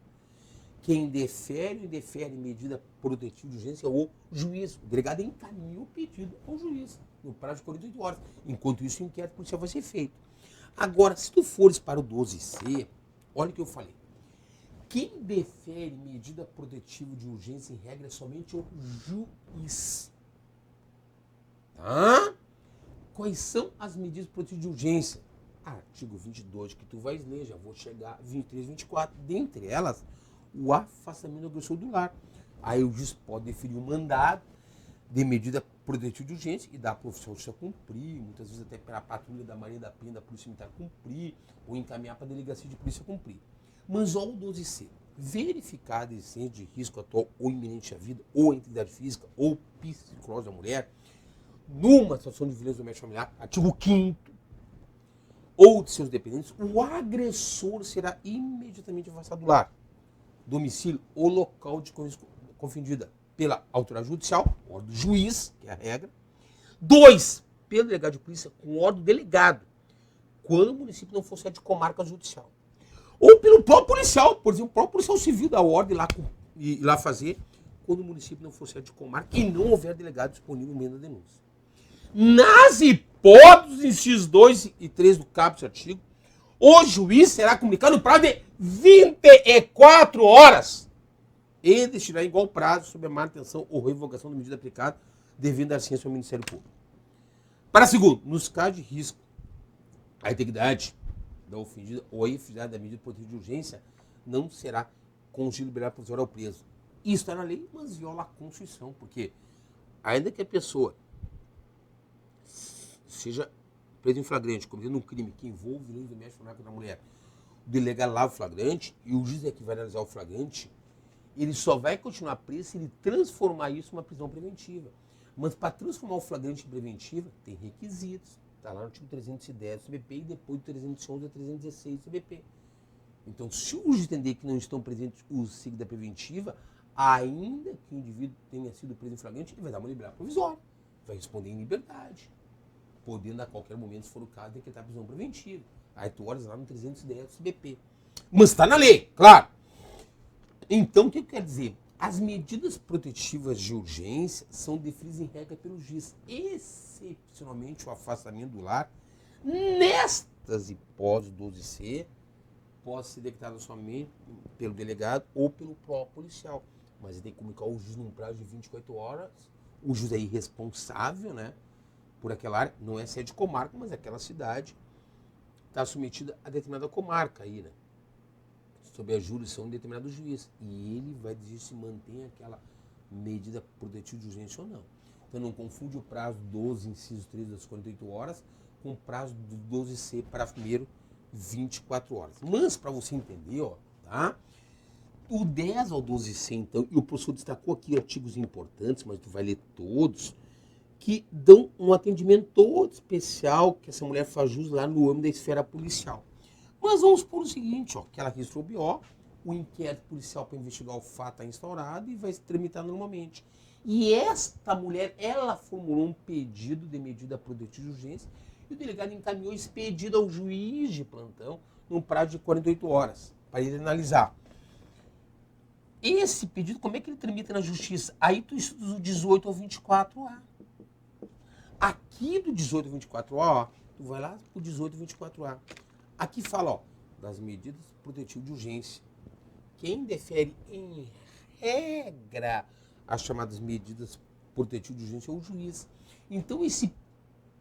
Quem defere ou indefere medida protetiva de urgência é o juiz. O delegado encaminha o pedido ao juiz no prazo de 48 horas. Enquanto isso, o inquérito policial vai ser feito. Agora, se tu fores para o 12C, olha o que eu falei. Quem defere medida protetiva de urgência, em regra, é somente o juiz. Tá? Quais são as medidas protetivas de urgência? Artigo 22, que tu vais ler, já vou chegar, 23, 24. Dentre elas, o afastamento do agressor do lar. Aí o juiz pode deferir um mandado de medida protetiva de urgência e dar para o oficial de justiça cumprir, muitas vezes até para a patrulha da Marinha da Penha, da Polícia Militar cumprir, ou encaminhar para a delegacia de polícia cumprir. Mas ó o 12C, verificar a existência de risco atual ou iminente à vida, ou à integridade física, ou psicológica da mulher, numa situação de violência doméstica familiar, artigo 5º, ou de seus dependentes, o agressor será imediatamente afastado do lar, domicílio ou local de confundida pela autoridade judicial, ordem do juiz, que é a regra. 2, pelo delegado de polícia, com ordem do delegado, quando o município não for sede de comarca judicial. Ou pelo próprio policial, por exemplo, o próprio policial civil da ordem ir lá fazer, quando o município não for sede de comarca e não houver delegado disponível no meio da denúncia. Nas hipóteses, incisos 2 e 3 do caput desse artigo, o juiz será comunicado no prazo de 24 horas e decidirá em igual prazo sobre a manutenção ou revogação da medida aplicada, devendo dar ciência ao Ministério Público. Para segundo, nos casos de risco, a integridade da ofendida ou a efetividade da medida protetiva de urgência não será concedido liberdade provisória ao preso. Isso está na lei, mas viola a Constituição, porque ainda que a pessoa seja preso em flagrante, cometendo um crime que envolve violência doméstica contra a mulher, o delegado lava o flagrante e o juiz é que vai analisar o flagrante, ele só vai continuar preso se ele transformar isso em uma prisão preventiva. Mas para transformar o flagrante em preventiva, tem requisitos. Está lá no artigo 310 do CBP e depois do 311 a 316 do CBP. Então, se o juiz entender que não estão presentes os signos da preventiva, ainda que o indivíduo tenha sido preso em flagrante, ele vai dar uma liberdade provisória. Vai responder em liberdade. Podendo a qualquer momento, se for o caso, decretar prisão preventiva. Aí tu olhas lá no 310 do CBP. Mas está na lei, claro. Então, o que quer dizer? As medidas protetivas de urgência são definidas em regra pelo juiz. Excepcionalmente, o afastamento do lar, nestas hipóteses 12C, pode ser decretado somente pelo delegado ou pelo próprio policial. Mas ele tem que comunicar ao juiz num prazo de 24 horas. O juiz é irresponsável, né? Por aquela área, não é sede de comarca, mas aquela cidade está submetida a determinada comarca aí, né? Sob a jurisdição de determinado juiz. E ele vai dizer se mantém aquela medida protetiva de urgência ou não. Então não confunde o prazo 12, inciso 3 das 48 horas com o prazo do 12C, parágrafo 1º, 24 horas. Mas para você entender, ó, tá? O 10 ao 12C, então, e o professor destacou aqui artigos importantes, mas tu vai ler todos, que dão um atendimento todo especial que essa mulher faz jus lá no âmbito da esfera policial. Mas vamos por o seguinte, ó, que ela registrou o BO, o inquérito policial para investigar o fato está instaurado e vai se tramitar normalmente. E esta mulher, ela formulou um pedido de medida protetiva de urgência e o delegado encaminhou esse pedido ao juiz de plantão num prazo de 48 horas, para ele analisar. Esse pedido, como é que ele tramita na justiça? Aí tu estuda do 18 ao 24A. Aqui do 18 ao 24A, ó, tu vai lá pro 18 ao 24A. Aqui fala, ó, das medidas protetivas de urgência. Quem defere em regra as chamadas medidas protetivas de urgência é o juiz. Então esse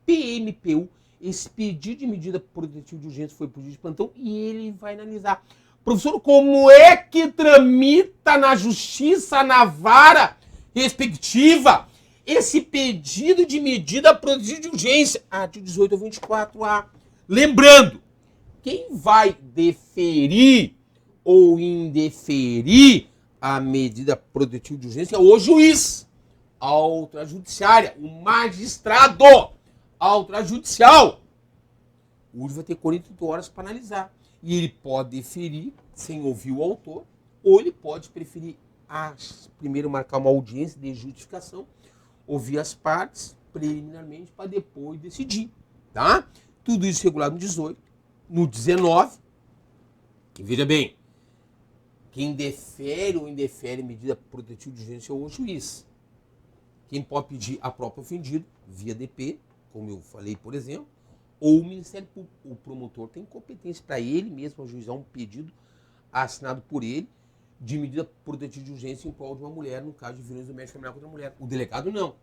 PMPU, esse pedido de medida protetiva de urgência foi pro juiz de plantão e ele vai analisar. Professor, como é que tramita na justiça, na vara respectiva, esse pedido de medida protetiva de urgência? De 18 ao 24A. Lembrando, quem vai deferir ou indeferir a medida protetiva de urgência é o juiz, a autoridade judiciária, o magistrado, a autoridade judicial. O juiz vai ter 48 horas para analisar. E ele pode deferir sem ouvir o autor, ou ele pode preferir primeiro marcar uma audiência de justificação, ouvir as partes preliminarmente para depois decidir. Tá? Tudo isso regulado no 18. No 19, que veja bem, quem defere ou indefere medida protetiva de urgência é o juiz. Quem pode pedir a própria ofendido, via DP, como eu falei, por exemplo, ou o Ministério Público. O promotor tem competência para ele mesmo ajuizar um pedido assinado por ele de medida protetiva de urgência em prol de uma mulher, no caso de violência doméstica familiar contra a mulher. O delegado não.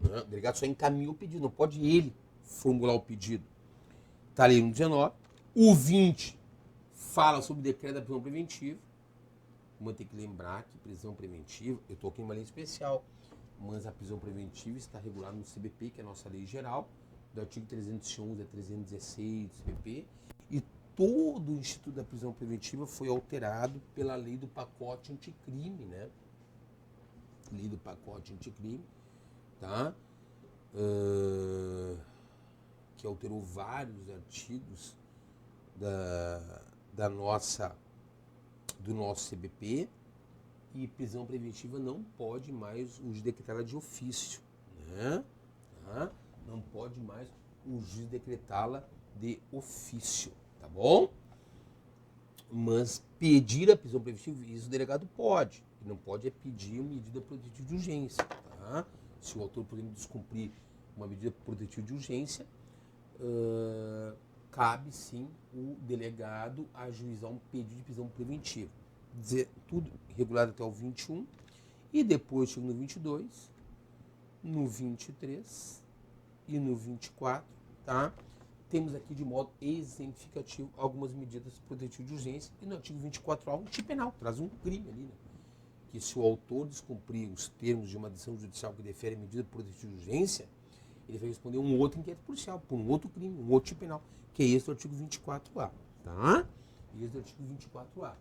Né? O delegado só encaminha o pedido, não pode ele formular o pedido. Está ali no 19. O 20 fala sobre o decreto da prisão preventiva. Vamos ter que lembrar que prisão preventiva, eu estou aqui em uma lei especial, mas a prisão preventiva está regulada no CBP, que é a nossa lei geral, do artigo 311 a 316 do CBP, e todo o Instituto da Prisão Preventiva foi alterado pela lei do pacote anticrime, né? Lei do pacote anticrime, tá? Que alterou vários artigos do nosso CBP, e prisão preventiva não pode mais o juiz decretá-la de ofício, né? Tá? Não pode mais o juiz decretá-la de ofício, tá bom? Mas pedir a prisão preventiva, isso o delegado pode. O que não pode é pedir uma medida protetiva de urgência, tá? Se o autor, por exemplo, descumprir uma medida protetiva de urgência, cabe sim o delegado ajuizar um pedido de prisão preventiva. Tudo regulado até o 21, e depois chega no 22, no 23 e no 24, tá? Temos aqui de modo exemplificativo algumas medidas protetivas de urgência, e no artigo 24A um tipo penal, traz um crime ali, né? Que se o autor descumprir os termos de uma decisão judicial que defere medida protetiva de urgência, ele vai responder um outro inquérito policial, por um outro crime, um outro tipo penal, que é esse do artigo 24A, tá? Esse do artigo 24A.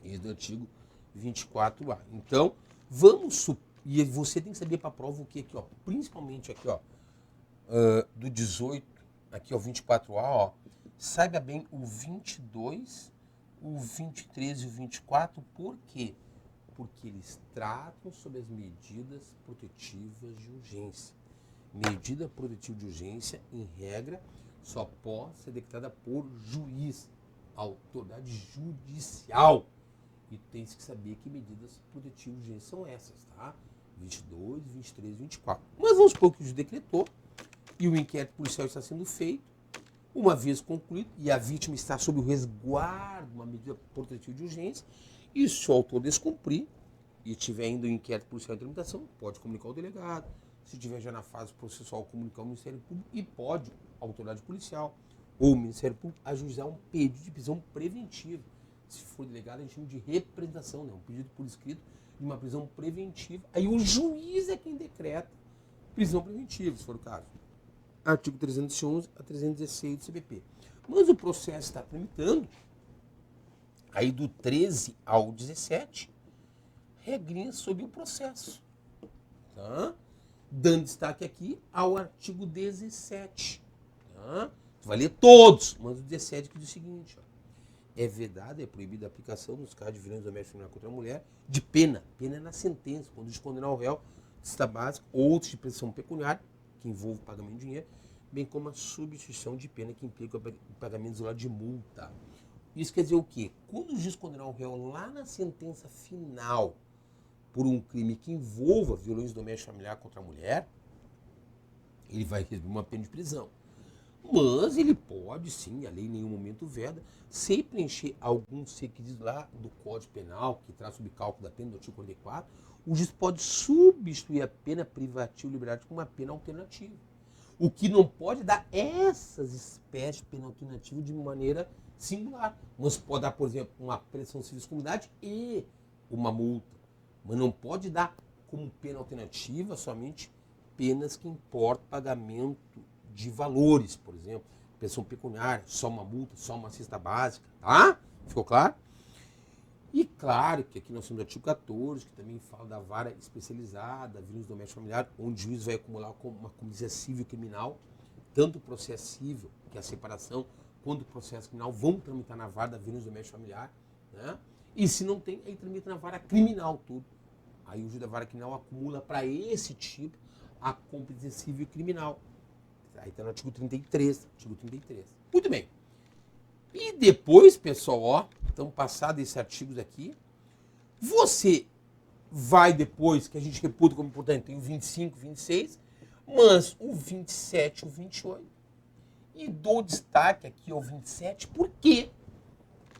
Esse do artigo 24A. Então, e você tem que saber para a prova o que aqui, ó, principalmente aqui, ó, do 18, aqui, ó, 24A, ó, saiba bem o 22, o 23 e o 24, por quê? Porque eles tratam sobre as medidas protetivas de urgência. Medida protetiva de urgência, em regra, só pode ser decretada por juiz, autoridade judicial. E tem que saber que medidas protetivas de urgência são essas, tá? 22, 23 e 24. Mas vamos supor que o juiz decretou e o inquérito policial está sendo feito. Uma vez concluído e a vítima está sob o resguardo de uma medida protetiva de urgência, e se o autor descumprir e tiver ainda o inquérito policial em tramitação, pode comunicar ao delegado. Se estiver já na fase processual, comunicar ao Ministério Público, e pode a autoridade policial ou o Ministério Público ajuizar um pedido de prisão preventiva. Se for delegado, a gente chama de representação, né? Um pedido por escrito de uma prisão preventiva. Aí o juiz é quem decreta prisão preventiva, se for o caso. Artigo 311 a 316 do CBP. Mas o processo está tramitando, aí do 13 ao 17, regrinhas sobre o processo, tá? Dando destaque aqui ao artigo 17, tá? Tu vai ler todos, mas o 17 que diz o seguinte, ó. É vedada, é proibida a aplicação nos casos de violência doméstica feminina contra a mulher de pena. Pena é na sentença, quando diz condenar o réu, cesta básica, outros de pressão pecuniária, que envolve o pagamento de dinheiro, bem como a substituição de pena que implica o pagamento isolado de multa. Isso quer dizer o quê? Quando o juiz condenar o réu lá na sentença final por um crime que envolva violência doméstica familiar contra a mulher, ele vai receber uma pena de prisão. Mas ele pode, sim, a lei em nenhum momento veda, sem preencher alguns requisitos lá do Código Penal, que traz sobre cálculo da pena do artigo 44, o juiz pode substituir a pena privativa de liberdade com uma pena alternativa. O que não pode dar essas espécies de pena alternativa de maneira singular. Mas pode dar, por exemplo, uma prestação de serviço de comunidade e uma multa. Mas não pode dar como pena alternativa somente penas que importam pagamento de valores, por exemplo, pensão pecuniária, só uma multa, só uma cesta básica, tá? Ficou claro? E claro que aqui nós temos o artigo 14, que também fala da vara especializada, violência doméstica familiar, onde o juiz vai acumular uma conduta civil e criminal, tanto o processo civil, que é a separação, quanto o processo criminal vão tramitar na vara da violência doméstica familiar, né? E se não tem, aí tramita na vara criminal tudo. Aí o juiz da vara criminal acumula para esse tipo a competência civil e criminal. Aí está no artigo 33, Muito bem. E depois, pessoal, ó, então passado esses artigos aqui, você vai depois, que a gente reputa como importante, tem o 25, 26, mas o 27 e o 28. E dou destaque aqui ao 27, por quê?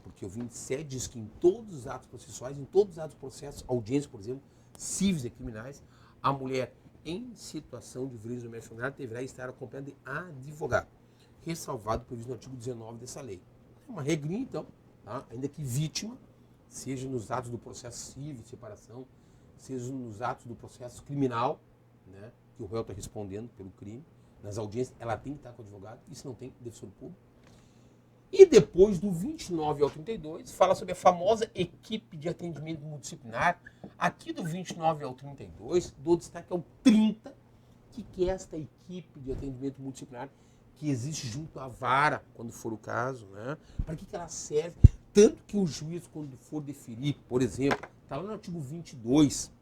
Porque o 27 diz que em todos os atos processuais, em todos os atos do processo, audiências, por exemplo, cíveis e criminais, a mulher em situação de violência doméstica familiar deverá estar acompanhado de advogado, ressalvado previsto no artigo 19 dessa lei. É uma regrinha, então, tá? Ainda que vítima, seja nos atos do processo civil de separação, seja nos atos do processo criminal, né, que o réu está respondendo pelo crime, nas audiências, ela tem que estar com o advogado, e se não tem, defensor público. E depois, do 29 ao 32, fala sobre a famosa equipe de atendimento multidisciplinar. Aqui do 29 ao 32, dou destaque ao 30, que é esta equipe de atendimento multidisciplinar que existe junto à vara, quando for o caso, né? Para que ela serve? Tanto que o juiz, quando for deferir, por exemplo, está lá no artigo 22,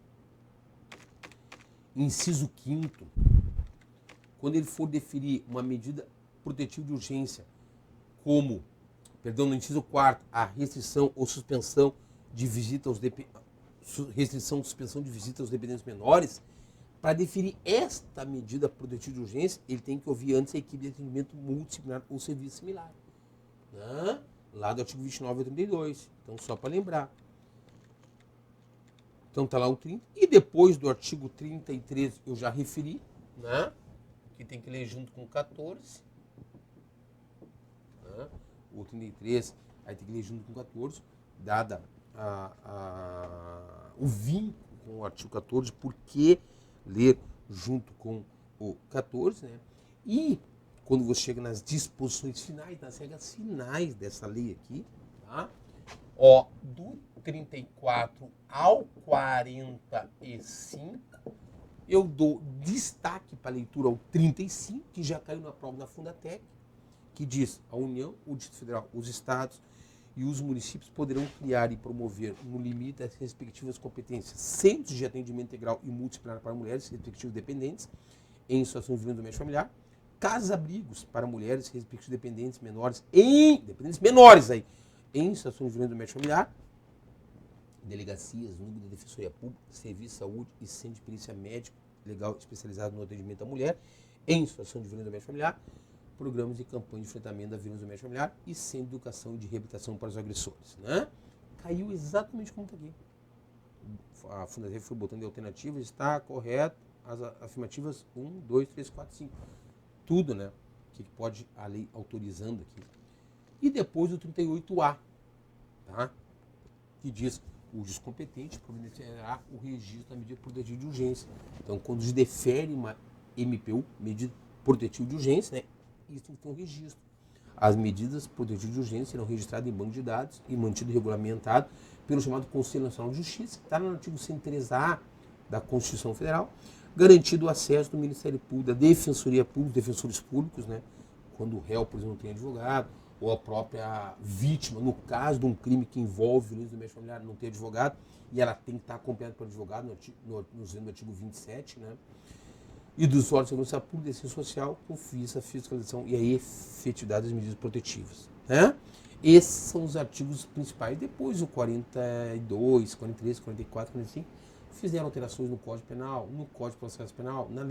inciso 5º, quando ele for deferir uma medida protetiva de urgência, como, no inciso 4º, a restrição ou suspensão de visita aos suspensão de visita aos dependentes menores, para definir esta medida protetiva de urgência, ele tem que ouvir antes a equipe de atendimento multidisciplinar ou serviço similar. Né? Lá do artigo 29 ao 32. Então, só para lembrar. Então, está lá o 30. E depois do artigo 33, eu já referi, né? Que tem que ler junto com o 14. Né? O 33, aí tem que ler junto com o 14, dada o vínculo com o artigo 14, porque ler junto com o 14, né? E quando você chega nas disposições finais, nas regras finais dessa lei aqui, tá? Ó, do 34 ao 45, eu dou destaque para a leitura ao 35, que já caiu na prova da Fundatec, que diz: a União, o Distrito Federal, os Estados e os municípios poderão criar e promover, no limite das respectivas competências, centros de atendimento integral e multidisciplinar para mulheres, respectivos dependentes, em situação de violência doméstica familiar, casa-abrigos para mulheres, respectivos dependentes menores, em situação de violência doméstica familiar, delegacias, núcleo de defensoria pública, serviço de saúde e centro de perícia médico legal especializado no atendimento à mulher, em situação de violência doméstica familiar, programas e campanhas de enfrentamento da violência doméstica familiar e centro de educação e de reabilitação para os agressores. Né? Caiu exatamente como está aqui. A Fundação foi botando de alternativas, está correto, as afirmativas 1, 2, 3, 4, 5. Tudo, né? Que pode a lei autorizando aqui. E depois o 38A, tá? Que diz: o juiz competente providenciará o registro da medida protetiva de urgência. Então, quando se defere uma MPU, medida protetiva de urgência, né? Isso tem que ter um registro. As medidas protetivas de urgência serão registradas em banco de dados e mantido regulamentado pelo chamado Conselho Nacional de Justiça, que está no artigo 103A da Constituição Federal, garantido o acesso do Ministério Público, da Defensoria Pública, defensores públicos, né? Quando o réu, por exemplo, não tem advogado, ou a própria vítima, no caso de um crime que envolve violência doméstica familiar, não tem advogado, e ela tem que estar acompanhada pelo advogado, no artigo 27, né? E dos órgãos de segurança pública e assistência social, com vista à fiscalização e a efetividade das medidas protetivas. Né? Esses são os artigos principais. Depois, o 42, 43, 44, 45, fizeram alterações no Código Penal, no Código de Processo Penal, na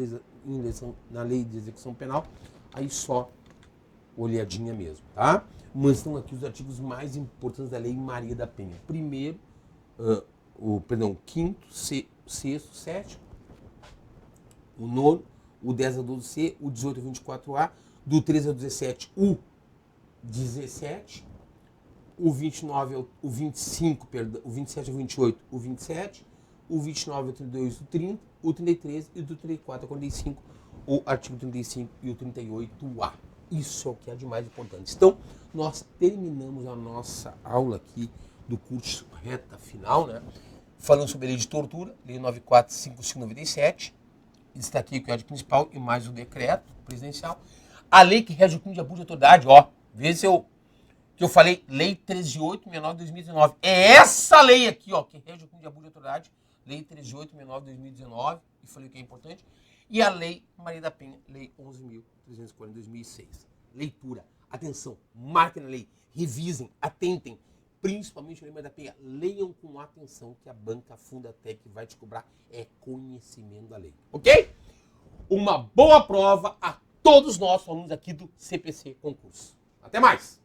lei de execução penal, aí só olhadinha mesmo, tá? Mas estão aqui os artigos mais importantes da Lei Maria da Penha. Primeiro, o 5º, 6º, 7º, o 9º, o 10 a 12C, o 18 a 24A, do 13 a 17, o 17, o 29 ao o 25, perdão, o 27 ao 28, o 27, o 29 ao 32, o 30, o 33 e do 34 ao 45, o artigo 35 e o 38A. Isso é o que é de mais importante. Então, nós terminamos a nossa aula aqui do curso reta final, né? Falando sobre a lei de tortura, lei 9455/97, destaquei o Código Principal e mais o decreto presidencial. A lei que rege o crime de abuso de autoridade, ó, vê se que eu falei, lei 13.869/2019. É essa lei aqui, ó, que rege o crime de abuso de autoridade, lei 13.869/2019, e falei que é importante. E a lei Maria da Penha, lei 11.340/2006. Leitura, atenção, marquem na lei, revisem, atentem, principalmente a lei Maria da Penha, leiam com atenção que a banca Fundatec vai te cobrar é conhecimento da lei, ok? Uma boa prova a todos nós alunos aqui do CPC Concurso. Até mais!